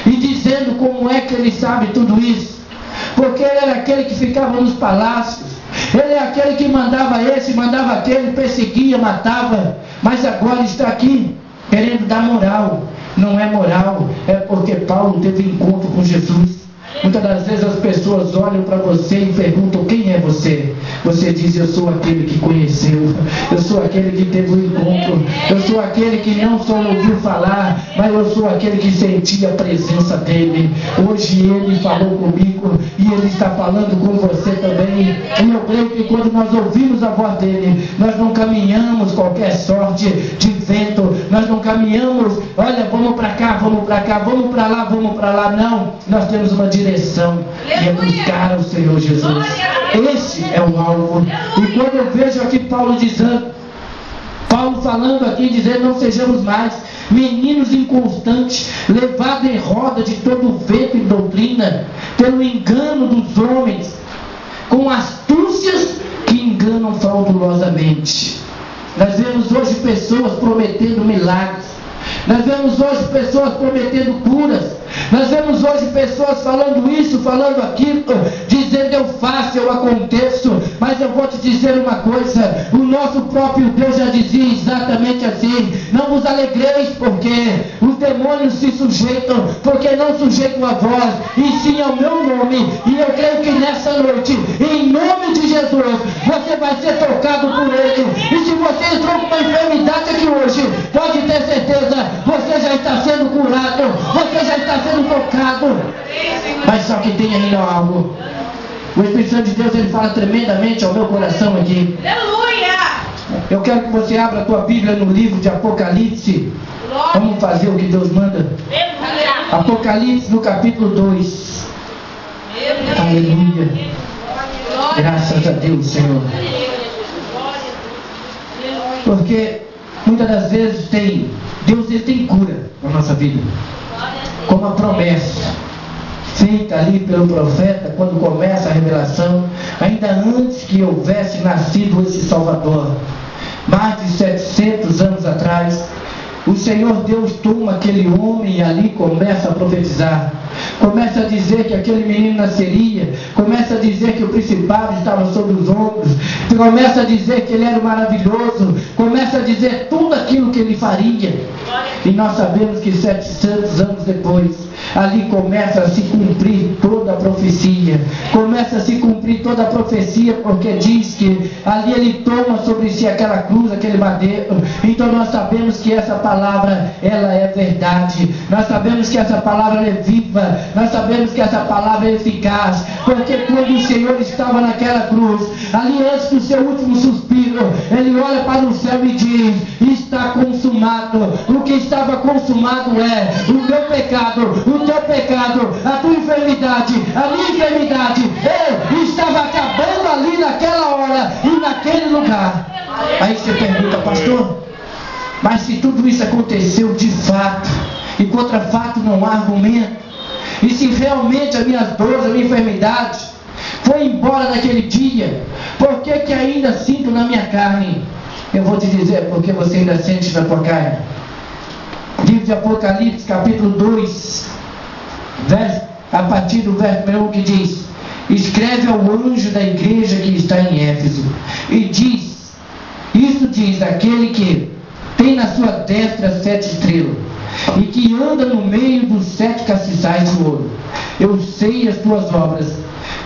e dizendo como é que ele sabe tudo isso. Porque ele era aquele que ficava nos palácios, ele é aquele que mandava esse, mandava aquele, perseguia, matava, mas agora está aqui querendo dar moral. Não é moral, é porque Paulo teve encontro com Jesus. Muitas das vezes as pessoas olham para você e perguntam quem é você. você diz: eu sou aquele que conheceu, eu sou aquele que teve um encontro, eu sou aquele que não só ouviu falar, mas eu sou aquele que sentia a presença dele. Hoje ele falou comigo e ele está falando com você também. E eu creio que quando nós ouvimos a voz dele, nós não caminhamos qualquer sorte de vento, nós não caminhamos, olha, vamos para cá, vamos para cá, vamos para lá, vamos para lá. Não, nós temos uma direção, e é buscar o Senhor Jesus. Esse é o alvo. E quando eu vejo aqui Paulo falando aqui, dizendo: não sejamos mais meninos inconstantes, levados em roda de todo vento e doutrina, pelo engano dos homens, com astúcias que enganam fraudulosamente. Nós vemos hoje pessoas prometendo milagres, nós vemos hoje pessoas prometendo curas, nós vemos hoje pessoas falando isso, falando aquilo, dizendo: eu faço, eu aconteço. Mas eu vou te dizer uma coisa: o nosso próprio Deus já dizia exatamente assim: não vos alegreis porque os demônios se sujeitam, porque não sujeitam a vós, e sim ao meu nome. E eu creio que nessa noite, em nome de Jesus, você vai ser tocado por ele. E se você entrou com uma enfermidade aqui hoje, pode ter certeza, você já está sendo curado, você já está sendo tocado. Mas só que tem ainda algo. O Espírito Santo de Deus, ele fala tremendamente ao meu coração aqui. Aleluia! Eu quero que você abra a tua Bíblia no livro de Apocalipse. Vamos fazer o que Deus manda. Apocalipse no capítulo 2. Aleluia. Graças a Deus, Senhor. Porque muitas das vezes Deus ele tem cura na nossa vida, como a promessa feita ali pelo profeta quando começa a revelação, ainda antes que houvesse nascido esse Salvador, mais de 700 anos atrás. O Senhor Deus toma aquele homem e ali começa a profetizar, começa a dizer que aquele menino nasceria, começa a dizer que o principado estava sobre os ombros, começa a dizer que ele era maravilhoso, começa a dizer tudo aquilo que ele faria. E nós sabemos que 700 anos depois, ali começa a se cumprir toda a profecia, começa a se cumprir toda a profecia, porque diz que ali ele toma sobre si aquela cruz, aquele madeiro. Então nós sabemos que essa palavra, ela é verdade, nós sabemos que essa palavra é viva, nós sabemos que essa palavra é eficaz, porque quando o Senhor estava naquela cruz, ali antes do seu último suspiro, ele olha para o céu e diz: está consumado. O que estava consumado é o meu pecado, o teu pecado, a tua enfermidade, a minha enfermidade. Eu estava acabando ali naquela hora e naquele lugar. Aí você pergunta: pastor, mas se tudo isso aconteceu de fato, e contra fato não há argumento, e se realmente as minhas dores, a minha enfermidade foi embora naquele dia, por que que ainda sinto na minha carne? Eu vou te dizer porque você ainda sente na tua carne. Livro de Apocalipse, capítulo 2, a partir do verso 1, que diz: escreve ao anjo da igreja que está em Éfeso, e diz: isso diz aquele que tem na sua destra 7 estrelas, e que anda no meio dos 7 castiçais de ouro. Eu sei as tuas obras,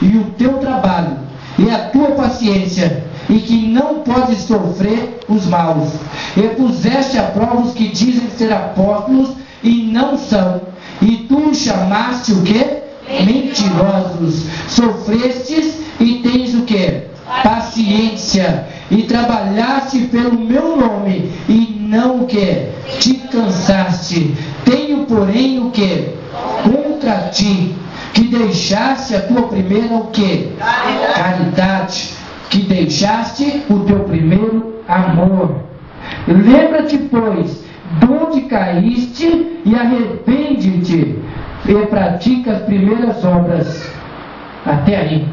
e o teu trabalho, e a tua paciência, e que não podes sofrer os maus. E puseste à prova os que dizem ser apóstolos e não são, e tu chamaste o quê? Mentirosos. Sofrestes e tens o quê? Paciência. E trabalhaste pelo meu nome e não o quê? Te cansaste. Tenho porém o quê? Contra ti, que deixaste a tua primeira o quê? Caridade. Que deixaste o teu primeiro amor. Lembra-te, pois, de onde caíste, e arrepende-te, e pratica as primeiras obras. Até aí,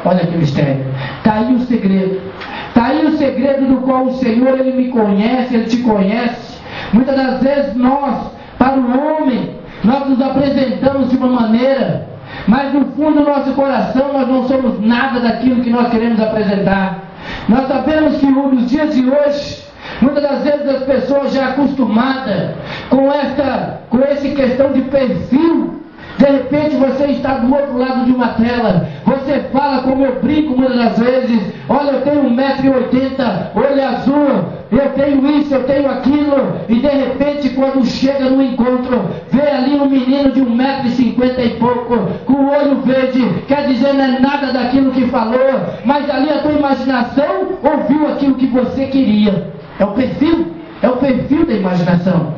olha que mistério. Está aí o segredo. Está aí o segredo do qual o Senhor, ele me conhece, ele te conhece. Muitas das vezes nós, para o homem, nós nos apresentamos de uma maneira, mas no fundo do nosso coração nós não somos nada daquilo que nós queremos apresentar. Nós sabemos que nos dias de hoje, muitas das vezes as pessoas já acostumadas com essa questão de perfil, De repente você está do outro lado de uma tela. Você fala, como eu brinco muitas das vezes: olha, eu tenho 1,80 m, olho azul, eu tenho isso, eu tenho aquilo. E de repente, quando chega no encontro, vê ali um menino de 1,50 m e pouco, com o olho verde. Quer dizer, não é nada daquilo que falou, mas ali a tua imaginação ouviu aquilo que você queria. É o perfil da imaginação.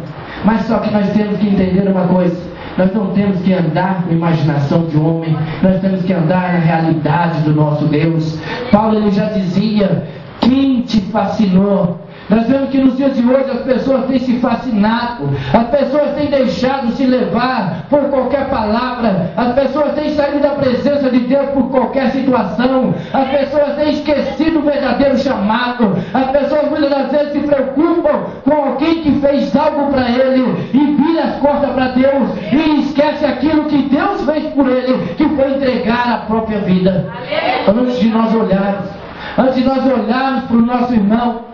Mas só que nós temos que entender uma coisa: nós não temos que andar com imaginação de homem, nós temos que andar na realidade do nosso Deus. Paulo, ele já dizia: quem te fascinou? Nós vemos que nos dias de hoje as pessoas têm se fascinado, as pessoas têm deixado se levar por qualquer palavra, as pessoas têm saído da presença de Deus por qualquer situação, as pessoas têm esquecido o verdadeiro chamado, as pessoas muitas das vezes se preocupam com alguém que fez algo para ele e vira as costas para Deus e esquece aquilo que Deus fez por ele, que foi entregar a própria vida. Antes de nós olharmos para o nosso irmão,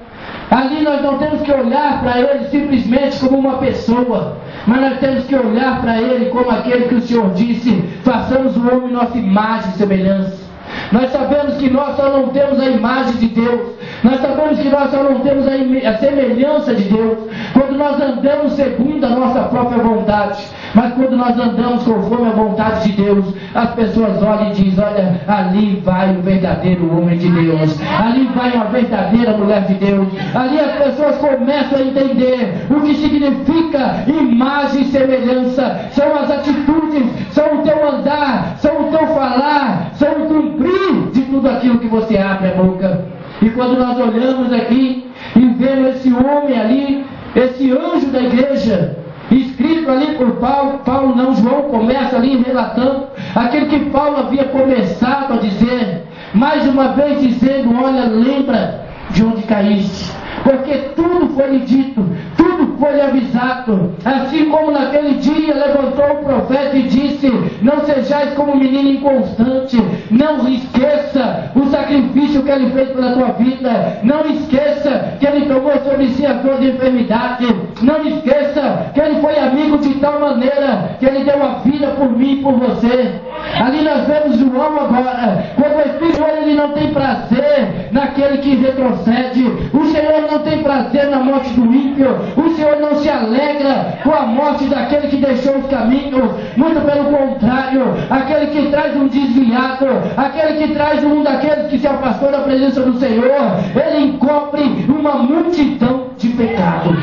ali nós não temos que olhar para ele simplesmente como uma pessoa, mas nós temos que olhar para ele como aquele que o Senhor disse: façamos o homem nossa imagem e semelhança. Nós sabemos que nós só não temos a imagem de Deus, nós sabemos que nós só não temos a semelhança de Deus quando nós andamos segundo a nossa própria vontade. Mas quando nós andamos conforme a vontade de Deus, as pessoas olham e dizem: olha, ali vai o verdadeiro homem de Deus, ali vai uma verdadeira mulher de Deus. Ali as pessoas começam a entender o que significa imagem e semelhança. São as atitudes, são o teu andar, são o teu falar, são o cumprir de tudo aquilo que você abre a boca. E quando nós olhamos aqui e vemos esse homem ali, esse anjo da igreja, escrito ali por Paulo não, João começa ali relatando aquilo que Paulo havia começado a dizer, mais uma vez dizendo: olha, lembra de onde caíste, porque tudo foi lhe dito, tudo foi lhe avisado. Assim como naquele dia levantou o profeta e disse: não sejais como um menino inconstante, não esqueça o sacrifício que ele fez pela tua vida, não esqueça que ele tomou sobre si a dor de enfermidade, não esqueça que ele foi amigo de tal maneira que ele deu a vida por mim e por você. Ali nós vemos João agora, quando o Espírito ele não tem prazer naquele que retrocede, o Senhor não tem prazer na morte do ímpio, o Senhor não se alegra com a morte daquele que deixou os caminhos, muito pelo contrário, aquele que traz um desviado, aquele que traz um daqueles que se afastou da presença do Senhor, ele encobre uma multidão de pecado.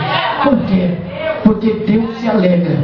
Por quê? Porque Deus se alegra.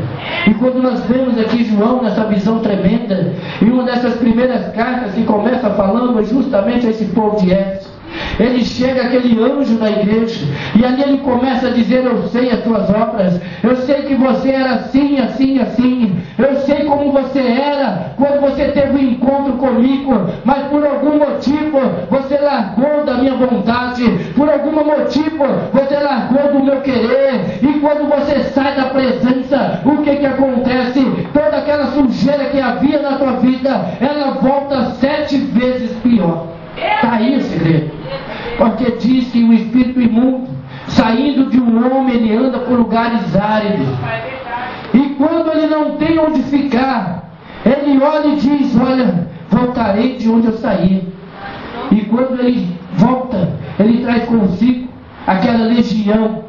E quando nós vemos aqui João nessa visão tremenda, e uma dessas primeiras cartas que começa falando justamente a esse povo de Éfeso, ele chega aquele anjo da igreja e ali ele começa a dizer: eu sei as tuas obras, eu sei que você era assim, assim, assim, eu sei como você era quando você teve um encontro comigo, mas por algum motivo você largou da minha vontade, por algum motivo você largou do meu querer, e quando você sai da presença, o que acontece? Toda aquela sujeira que havia na tua vida, ela volta 7 vezes pior. Está aí o segredo. Porque diz que o espírito imundo, saindo de um homem, ele anda por lugares áridos. E quando ele não tem onde ficar, ele olha e diz: olha, voltarei de onde eu saí. E quando ele volta, ele traz consigo aquela legião.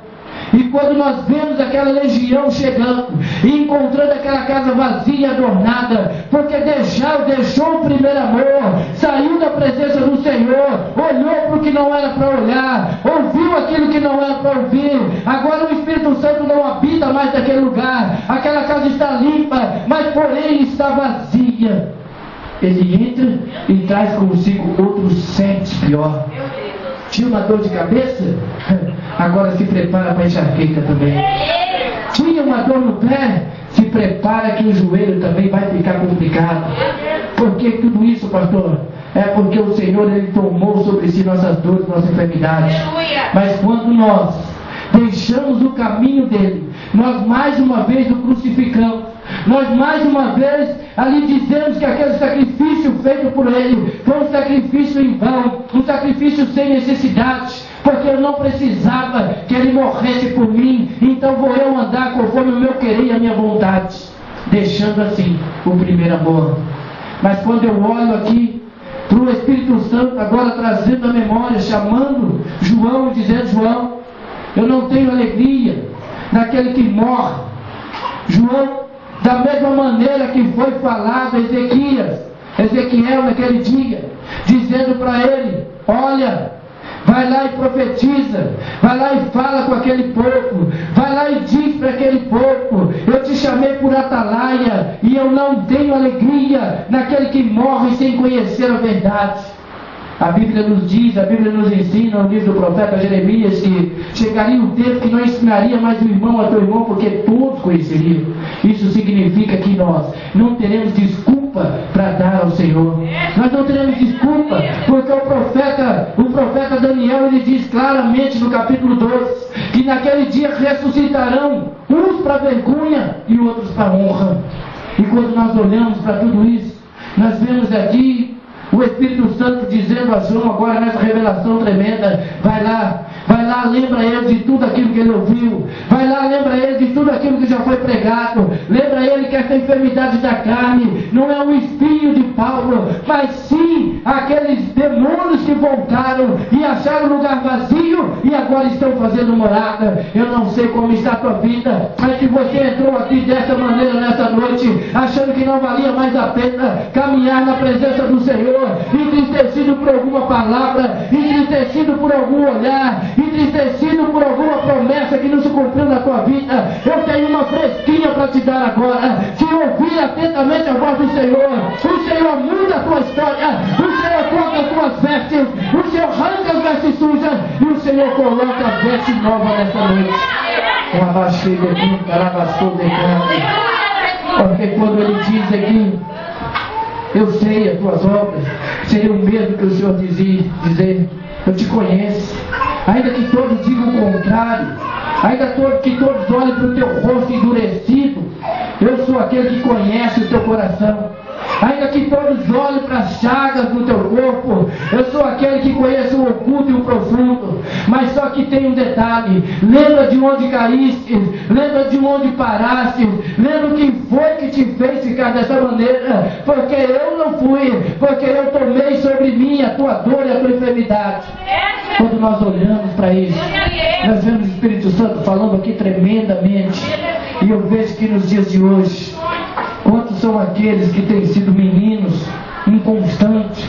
E quando nós vemos aquela legião chegando e encontrando aquela casa vazia e adornada, porque deixou o primeiro amor, saiu da presença do Senhor, olhou para o que não era para olhar, ouviu aquilo que não era para ouvir. Agora o Espírito Santo não habita mais naquele lugar, aquela casa está limpa, mas porém está vazia. Ele entra e traz consigo outros 7 pior. Tinha uma dor de cabeça? Agora se prepara para a enxaqueca também. Tinha uma dor no pé? Se prepara que o joelho também vai ficar complicado. Por que tudo isso, pastor? É porque o Senhor ele tomou sobre si nossas dores, nossas enfermidades. Mas quando nós deixamos o caminho dele, nós mais uma vez o crucificamos. Nós mais uma vez ali dizemos que aquele sacrifício feito por ele foi um sacrifício em vão, um sacrifício sem necessidade, porque eu não precisava que ele morresse por mim, então vou eu andar conforme o meu querer e a minha vontade. deixando assim o primeiro amor. Mas quando eu olho aqui para o Espírito Santo agora trazendo a memória, chamando João e dizendo: João, eu não tenho alegria naquele que morre. João, da mesma maneira que foi falado a Ezequiel naquele dia, dizendo para ele: olha, vai lá e profetiza, vai lá e fala com aquele povo, vai lá e diz para aquele povo: eu te chamei por atalaia e eu não tenho alegria naquele que morre sem conhecer a verdade. A Bíblia nos diz, a Bíblia nos ensina no livro do profeta Jeremias que chegaria um tempo que não ensinaria mais o irmão a teu irmão, porque todos conheceriam. Isso significa que nós não teremos desculpa para dar ao Senhor. Nós não teremos desculpa, porque o profeta Daniel, ele diz claramente no capítulo 2 que naquele dia ressuscitarão uns para vergonha e outros para honra. E quando nós olhamos para tudo isso, nós vemos aqui o Espírito Santo dizendo a João agora nessa revelação tremenda: vai lá, lembra ele de tudo aquilo que ele ouviu, vai lá, lembra ele de tudo aquilo que já foi pregado, lembra ele que essa enfermidade da carne não é um espinho de Paulo, mas sim aqueles demônios que voltaram e acharam lugar vazio e agora estão fazendo morada. Eu não sei como está a tua vida, mas se você entrou aqui dessa maneira nessa noite, achando que não valia mais a pena caminhar na presença do Senhor, entristecido por alguma palavra, entristecido por algum olhar, entristecido por alguma promessa que não se cumpriu na tua vida, eu tenho uma fresquinha para te dar agora. Se ouvir atentamente a voz do Senhor, o Senhor muda a tua história, o Senhor troca as tuas vestes, o Senhor arranca as vestes sujas e o Senhor coloca a veste nova nessa noite. Porque quando ele diz aqui: eu sei as tuas obras, seria o mesmo que o Senhor dizer: eu te conheço. Ainda que todos digam o contrário, ainda que todos olhem para o teu rosto endurecido, eu sou aquele que conhece o teu coração. Ainda que todos olhem para as chagas do teu corpo, eu sou aquele que conhece o oculto e o profundo. Mas só que tem um detalhe: lembra de onde caíste, lembra de onde paraste, lembra quem foi que te fez ficar dessa maneira, porque eu não fui, porque eu tomei sobre mim a tua dor e a tua enfermidade. Quando nós olhamos para isso, nós vemos o Espírito Santo falando aqui tremendamente, e eu vejo que nos dias de hoje, quantos são aqueles que têm sido meninos inconstantes?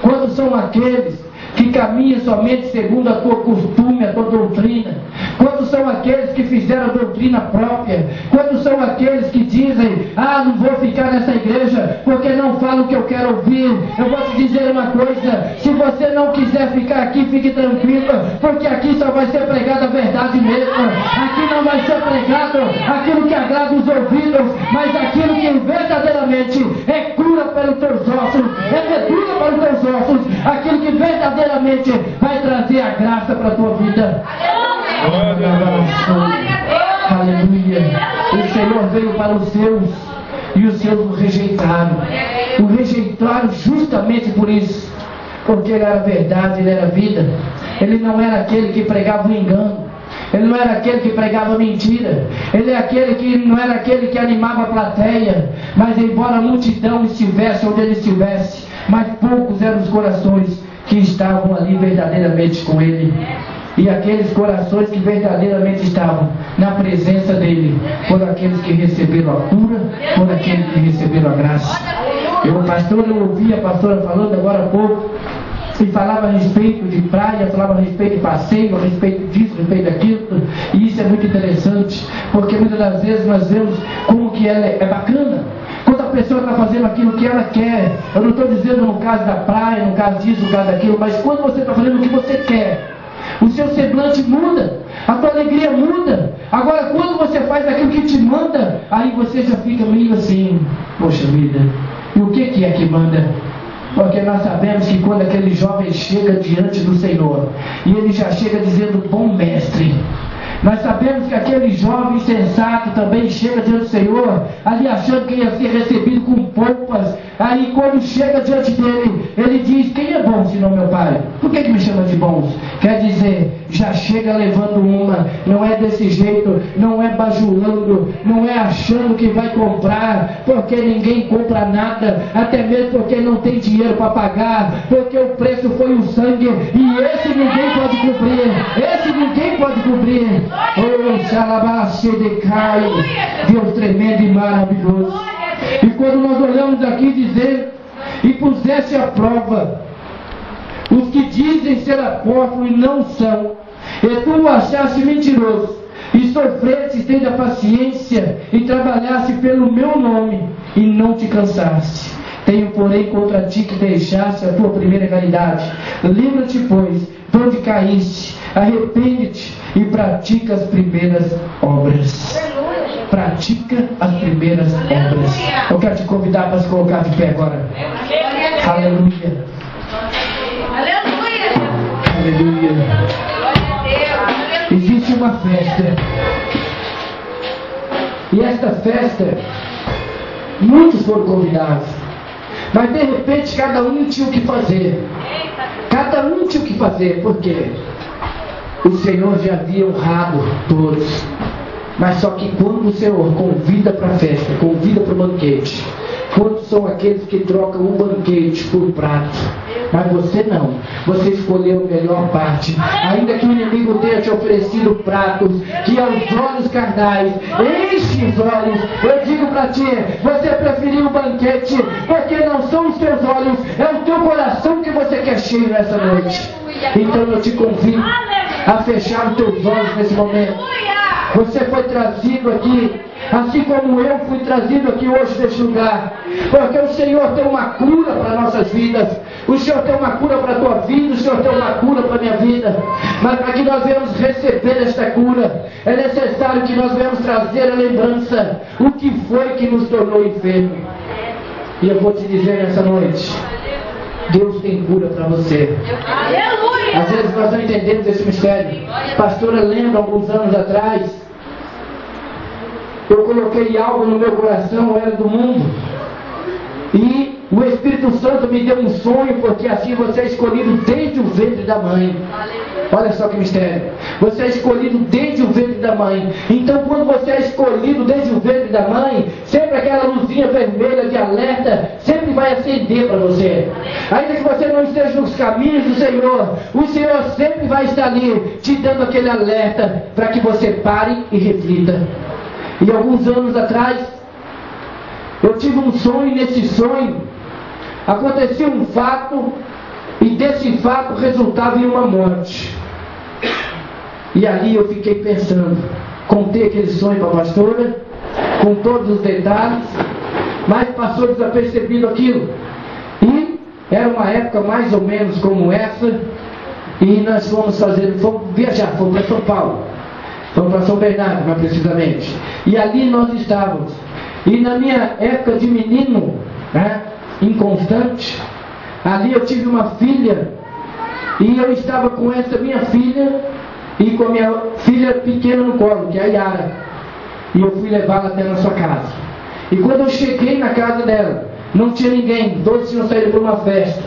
Quantos são aqueles que caminham somente segundo a tua costume, a tua doutrina? Quantos são aqueles que fizeram a doutrina própria? Quantos são aqueles que dizem: não vou ficar nessa igreja porque não falo o que eu quero ouvir? Eu vou te dizer uma coisa: se você não quiser ficar aqui, fique tranquilo, porque aqui só vai ser pregada a verdade mesmo. Aqui não vai ser pregado aquilo que agrada os ouvidos, mas aquilo que verdadeiramente é cura para os teus ossos, é medula para os teus ossos, aquilo que verdadeiramente vai trazer a graça para a tua vida. Aleluia. O Senhor veio para os seus e os seus o rejeitaram. O rejeitaram justamente por isso, porque ele era verdade, ele era vida. Ele não era aquele que pregava o engano, ele não era aquele que pregava mentira, ele é aquele que não era aquele que animava a plateia. Mas embora a multidão estivesse onde ele estivesse, mas poucos eram os corações que estavam ali verdadeiramente com ele. E aqueles corações que verdadeiramente estavam na presença dele foram aqueles que receberam a cura, foram aqueles que receberam a graça. Eu ouvi a pastora falando agora há pouco, e falava a respeito de praia, falava a respeito de passeio, a respeito disso, a respeito daquilo. E isso é muito interessante, porque muitas das vezes nós vemos como que ela é bacana quando a pessoa está fazendo aquilo que ela quer. Eu não estou dizendo no caso da praia, no caso disso, no caso daquilo, mas quando você está fazendo o que você quer, o seu semblante muda, a tua alegria muda. Agora, quando você faz aquilo que te manda, aí você já fica meio assim: poxa vida, e o que é que manda? Porque nós sabemos que quando aquele jovem chega diante do Senhor, e ele já chega dizendo: bom mestre. Nós sabemos que aquele jovem sensato também chega diante do Senhor, ali achando que ia ser recebido com pompas. Aí quando chega diante dele, ele diz: quem é bom senão meu pai? Por que me chama de bons? Quer dizer, já chega levando uma. Não é desse jeito, não é bajulando, não é achando que vai comprar, porque ninguém compra nada, até mesmo porque não tem dinheiro para pagar, porque o preço foi o sangue, e esse ninguém pode cobrir, esse ninguém pode cobrir. Oh, Xalabaxi de Caio, Deus tremendo e maravilhoso. E quando nós olhamos aqui dizer, e pusesse à prova os que dizem ser apóstolos e não são, e tu o achaste mentiroso, e sofreste, tendo a paciência, e trabalhaste pelo meu nome, e não te cansaste. Tenho, porém, contra ti que deixaste a tua primeira caridade. Lembra-te, pois, de onde caíste, arrepende-te e pratica as primeiras obras. Pratica as primeiras obras. Eu quero te convidar para se colocar de pé agora. Aleluia. Aleluia. Existe uma festa. E esta festa, muitos foram convidados. Mas de repente cada um tinha o que fazer. Cada um tinha o que fazer. Por quê? O Senhor já havia honrado todos. Mas só que quando o Senhor convida para a festa, convida para o banquete, quantos são aqueles que trocam um banquete por prato? Mas você não. Você escolheu a melhor parte. Ainda que o inimigo tenha te oferecido pratos que aos olhos carnais enchem os olhos, eu digo para ti, você preferiu o banquete, porque não são os teus olhos, é o teu coração que você quer cheio nessa noite. Então eu te convido a fechar os teus olhos nesse momento. Você foi trazido aqui, assim como eu fui trazido aqui hoje neste lugar, porque o Senhor tem uma cura para nossas vidas. O Senhor tem uma cura para a tua vida, o Senhor tem uma cura para a minha vida. Mas para que nós venhamos receber esta cura, é necessário que nós venhamos trazer a lembrança, o que foi que nos tornou enfermo. E eu vou te dizer nessa noite, Deus tem cura para você. Aleluia! Às vezes nós não entendemos esse mistério. Pastora, lembra alguns anos atrás, eu coloquei algo no meu coração, eu era do mundo, e o Espírito Santo me deu um sonho, porque assim você é escolhido desde o ventre da mãe. Olha só que mistério. Você é escolhido desde o ventre da mãe. Então quando você é escolhido desde o ventre da mãe, sempre aquela luzinha vermelha de alerta sempre vai acender para você. Ainda que você não esteja nos caminhos do Senhor, o Senhor sempre vai estar ali te dando aquele alerta para que você pare e reflita. E alguns anos atrás eu tive um sonho, e nesse sonho acontecia um fato, e desse fato resultava em uma morte. E ali eu fiquei pensando, contei aquele sonho para a pastora, com todos os detalhes, mas passou desapercebido aquilo. E era uma época mais ou menos como essa, e nós fomos viajar, fomos para São Paulo, fomos para São Bernardo, mais precisamente. E ali nós estávamos. E na minha época de menino, né, inconstante, ali eu tive uma filha, e eu estava com essa minha filha e com a minha filha pequena no colo, que é a Yara, e eu fui levá-la até na sua casa. E quando eu cheguei na casa dela, não tinha ninguém, todos tinham saído para uma festa,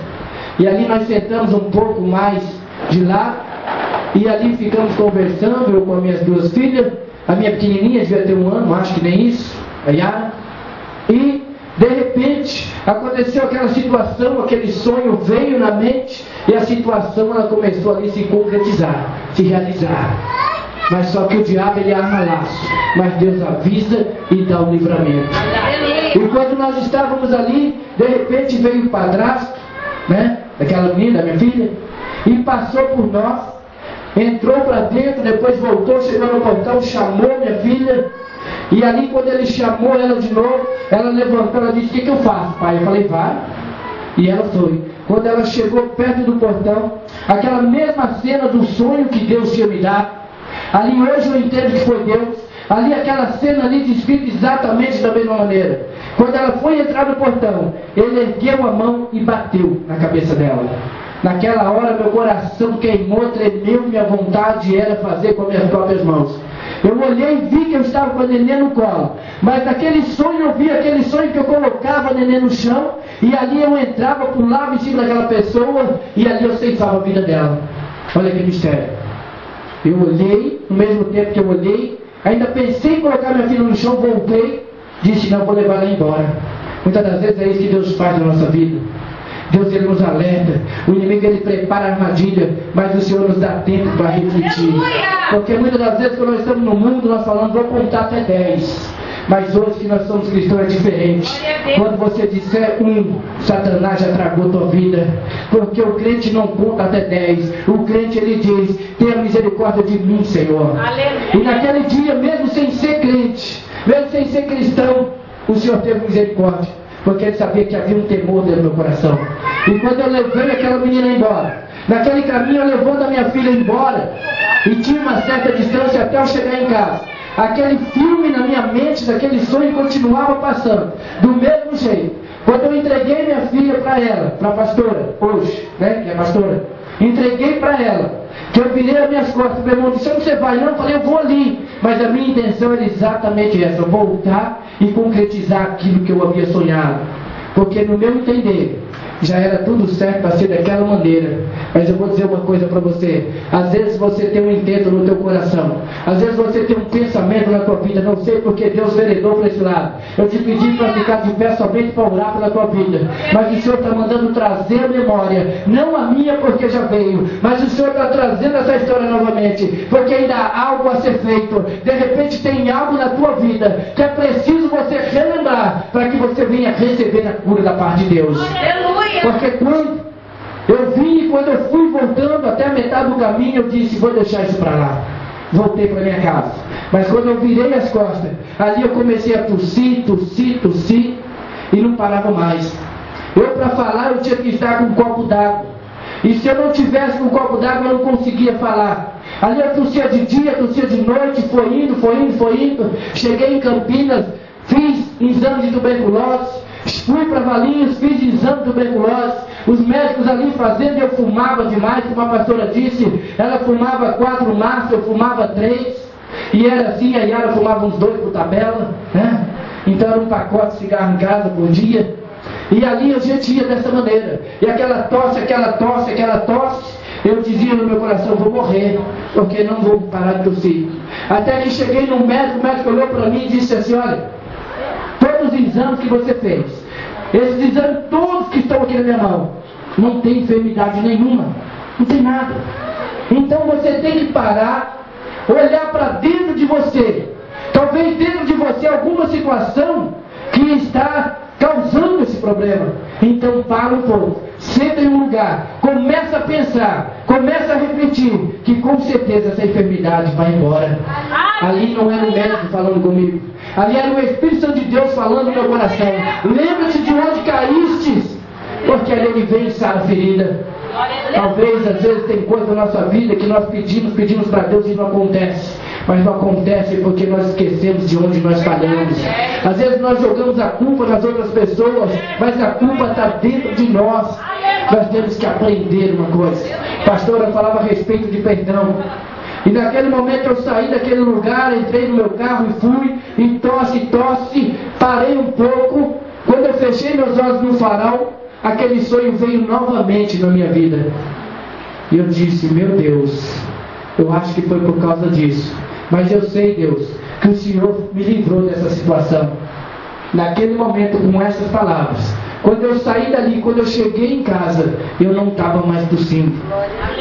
e ali nós sentamos um pouco mais de lá, e ali ficamos conversando, eu com as minhas duas filhas, a minha pequenininha devia ter 1 ano, acho que nem isso, a Yara, e de repente aconteceu aquela situação, aquele sonho veio na mente, e a situação ela começou ali a se concretizar, se realizar. Mas só que o diabo ele arma laço, mas Deus avisa e dá o livramento. E quando nós estávamos ali, de repente veio o padrasto, né, daquela menina, da minha filha, e passou por nós, entrou para dentro, depois voltou, chegou no portão, chamou minha filha. E ali quando ele chamou ela de novo, ela levantou, ela disse: o que eu faço, pai? Eu falei: vai. E ela foi. Quando ela chegou perto do portão, aquela mesma cena do sonho que Deus tinha me dado, ali hoje eu entendo que foi Deus, ali aquela cena ali descrita exatamente da mesma maneira. Quando ela foi entrar no portão, ele ergueu a mão e bateu na cabeça dela. Naquela hora meu coração queimou, tremeu, minha vontade era fazer com as minhas próprias mãos. Eu olhei e vi que eu estava com a neném no colo. Mas naquele sonho eu vi aquele sonho que eu colocava a neném no chão, e ali eu entrava, pulava em cima daquela pessoa, e ali eu ceifava a vida dela. Olha que mistério. Eu olhei, no mesmo tempo que eu olhei, ainda pensei em colocar minha filha no chão, voltei, disse, não, vou levar ela embora. Muitas das vezes é isso que Deus faz na nossa vida. Deus, Ele nos alerta. O inimigo, ele prepara a armadilha, mas o Senhor nos dá tempo para refletir. Porque muitas das vezes, quando nós estamos no mundo, nós falamos, vou contar até 10. Mas hoje que nós somos cristãos é diferente. Quando você disser Satanás já tragou tua vida. Porque o crente não conta até 10. O crente, ele diz, tenha misericórdia de mim, Senhor. E naquele dia, mesmo sem ser crente, mesmo sem ser cristão, o Senhor teve misericórdia. Porque ele sabia que havia um temor dentro do meu coração. E quando eu levei aquela menina embora, naquele caminho eu levando a minha filha embora, e tinha uma certa distância até eu chegar em casa, aquele filme na minha mente, daquele sonho continuava passando, do mesmo jeito. Quando eu entreguei minha filha para ela, para a pastora, hoje, né, que é pastora, entreguei para ela, que eu virei as minhas costas, meu irmão disse, onde você vai? Não, eu falei, eu vou ali. Mas a minha intenção era exatamente essa, voltar e concretizar aquilo que eu havia sonhado. Porque no meu entender, já era tudo certo para ser daquela maneira. Mas eu vou dizer uma coisa para você. Às vezes você tem um intento no teu coração. Às vezes você tem um pensamento na tua vida. Não sei porque Deus veredou para esse lado. Eu te pedi para ficar de pé somente para orar pela tua vida. Mas o Senhor está mandando trazer a memória. Não a minha porque já veio. Mas o Senhor está trazendo essa história novamente. Porque ainda há algo a ser feito. De repente tem algo na tua vida que é preciso você relembrar para que você venha receber a cura da parte de Deus. Porque quando eu vim, quando eu fui voltando até a metade do caminho, eu disse, vou deixar isso para lá. Voltei para minha casa. Mas quando eu virei as costas, ali eu comecei a tossir, e não parava mais. Eu, para falar, eu tinha que estar com um copo d'água. E se eu não tivesse com um copo d'água, eu não conseguia falar. Ali eu tossia de dia, tossia de noite, foi indo. Cheguei em Campinas, fiz exame de tuberculose. Fui para Valinhos, fiz exame de tuberculose. Os médicos ali fazendo, eu fumava demais, como a pastora disse. Ela fumava 4 maços, eu fumava 3. E era assim, a Yara fumava uns 2 por tabela, né? Então era um pacote de cigarro em casa por dia. E ali a gente ia dessa maneira. E aquela tosse, eu dizia no meu coração, vou morrer, porque não vou parar de tossir. Até que cheguei no médico, o médico olhou para mim e disse assim, olha, todos os exames que você fez, esses exames todos que estão aqui na minha mão, não tem enfermidade nenhuma, não tem nada. Então você tem que parar, olhar para dentro de você. Talvez dentro de você alguma situação que está causando esse problema. Então para um pouco, senta em um lugar, começa a pensar, começa a refletir, que com certeza essa enfermidade vai embora. Ali não era o médico falando comigo, ali era o Espírito Santo de Deus falando no meu coração. Lembra-te de onde caíste, porque ali ele vem e sara a ferida. Talvez às vezes tem coisa na nossa vida que nós pedimos para Deus e não acontece. Mas não acontece porque nós esquecemos de onde nós falhamos. Às vezes nós jogamos a culpa nas outras pessoas, mas a culpa está dentro de nós. Nós temos que aprender uma coisa. A pastora falava a respeito de perdão. E naquele momento eu saí daquele lugar, entrei no meu carro e fui, e tosse, parei um pouco. Quando eu fechei meus olhos no farol, aquele sonho veio novamente na minha vida. E eu disse, meu Deus, eu acho que foi por causa disso. Mas eu sei, Deus, que o Senhor me livrou dessa situação. Naquele momento, com essas palavras, quando eu saí dali, quando eu cheguei em casa, eu não estava mais tossindo.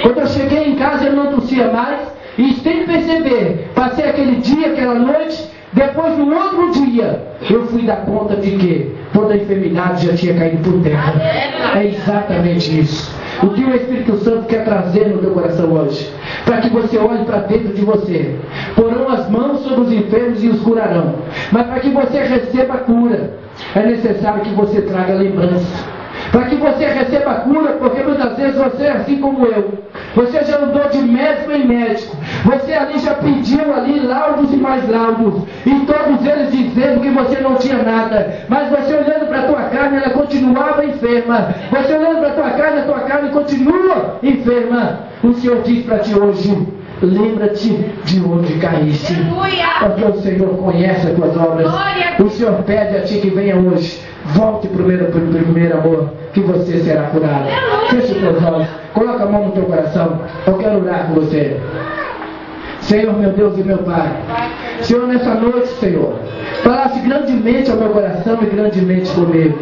Quando eu cheguei em casa, eu não tossia mais. E sem perceber, passei aquele dia, aquela noite, depois no outro dia, eu fui dar conta de que toda a enfermidade já tinha caído por terra. É exatamente isso. O que o Espírito Santo quer trazer no teu coração hoje? Para que você olhe para dentro de você. Porão as mãos sobre os enfermos e os curarão. Mas para que você receba a cura, é necessário que você traga lembrança. Para que você receba a cura, porque muitas vezes você é assim como eu. Você já andou de médico em médico. Você ali já pediu ali laudos e mais laudos. E todos eles dizendo que você não tinha nada. Mas você olhando para a tua carne, ela continuava enferma. Você olhando para a tua carne continua enferma. O Senhor diz para ti hoje, lembra-te de onde caíste. Porque o Senhor conhece as tuas obras. O Senhor pede a ti que venha hoje. Volte para o primeiro amor, que você será curado. Feche os teus olhos, coloca a mão no teu coração. Eu quero orar com você. Senhor, meu Deus e meu Pai, Senhor, nessa noite, Senhor, falasse grandemente ao meu coração e grandemente comigo.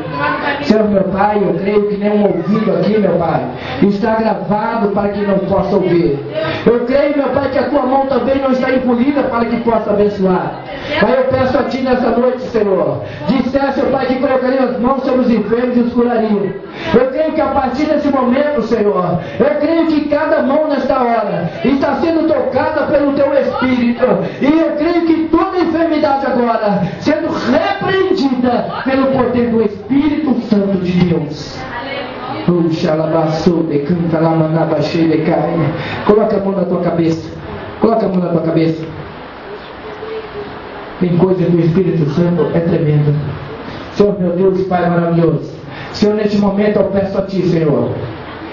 Senhor, meu Pai, eu creio que nenhum ouvido aqui, meu Pai, está gravado para que não possa ouvir. Eu creio, meu Pai, que a Tua mão também não está encolhida para que possa abençoar. Pai, eu peço a Ti nessa noite, Senhor, dissesse, Pai, que colocaria as mãos sobre os enfermos e os curaria. Eu creio que a partir desse momento, Senhor, eu creio que cada mão nesta hora está sendo tocada pelo Teu Espírito. E eu creio que toda enfermidade agora sendo repreendida pelo poder do Espírito Santo de Deus. Coloca a mão na tua cabeça. Coloca a mão na tua cabeça. Tem coisa do Espírito Santo, é tremenda. Senhor, meu Deus, Pai maravilhoso, Senhor, neste momento eu peço a Ti, Senhor,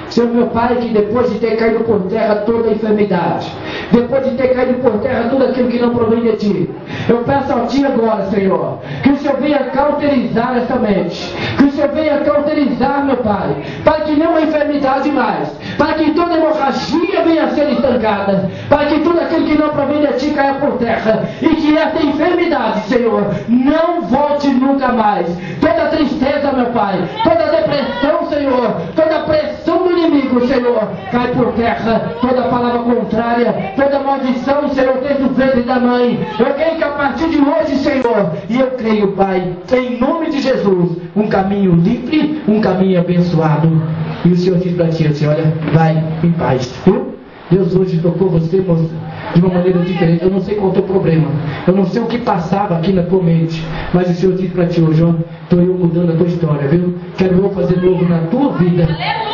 Senhor, meu Pai, que depois de ter caído por terra toda a enfermidade, depois de ter caído por terra tudo aquilo que não provém de Ti, eu peço a Ti agora, Senhor, que o Senhor venha cauterizar essa mente, que o Senhor venha cauterizar, meu Pai, para que não há enfermidade mais, para que toda hemorragia venha a ser estancada, para que tudo aquilo que não provém de Ti caia por terra, e que essa enfermidade, Senhor, não volte nunca mais. Toda tristeza, meu Pai, toda depressão, Senhor, toda pressão do inimigo, Senhor, cai por terra. Toda palavra contrária, toda maldição, Senhor, desde o ventre da mãe, eu creio que a partir de hoje, Senhor, e eu creio, Pai, em nome de Jesus, um caminho livre, um caminho abençoado. E o Senhor diz para ti assim: olha, vai em paz, viu? Deus hoje tocou você, moça, de uma maneira diferente. Eu não sei qual é o teu problema, eu não sei o que passava aqui na tua mente, mas o Senhor diz para ti hoje: ó, estou eu mudando a tua história, viu? Quero eu fazer novo na tua vida.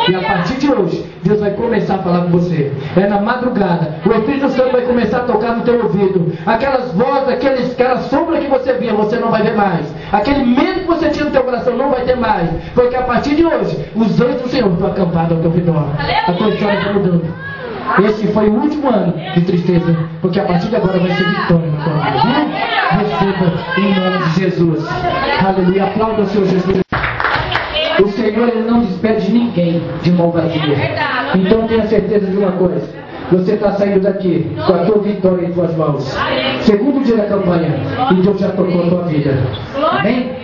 E a partir de hoje, Deus vai começar a falar com você. É na madrugada, o Espírito Santo vai começar a tocar no teu ouvido. Aquelas vozes, aquela sombra que você via, você não vai ver mais. Aquele medo que você tinha no teu coração, não vai ter mais. Porque a partir de hoje, os anjos do Senhor estão acampados ao teu redor. A tua história está mudando. Esse foi o último ano de tristeza, porque a partir de agora vai ser vitória na tua vida. Receba em nome de Jesus. Aleluia. Aplauda o Senhor Jesus. O Senhor, Ele não despede ninguém de mão vazia. Então tenha certeza de uma coisa: você está saindo daqui com a tua vitória em tuas mãos. Segundo dia da campanha, e Deus já tocou a tua vida. Amém?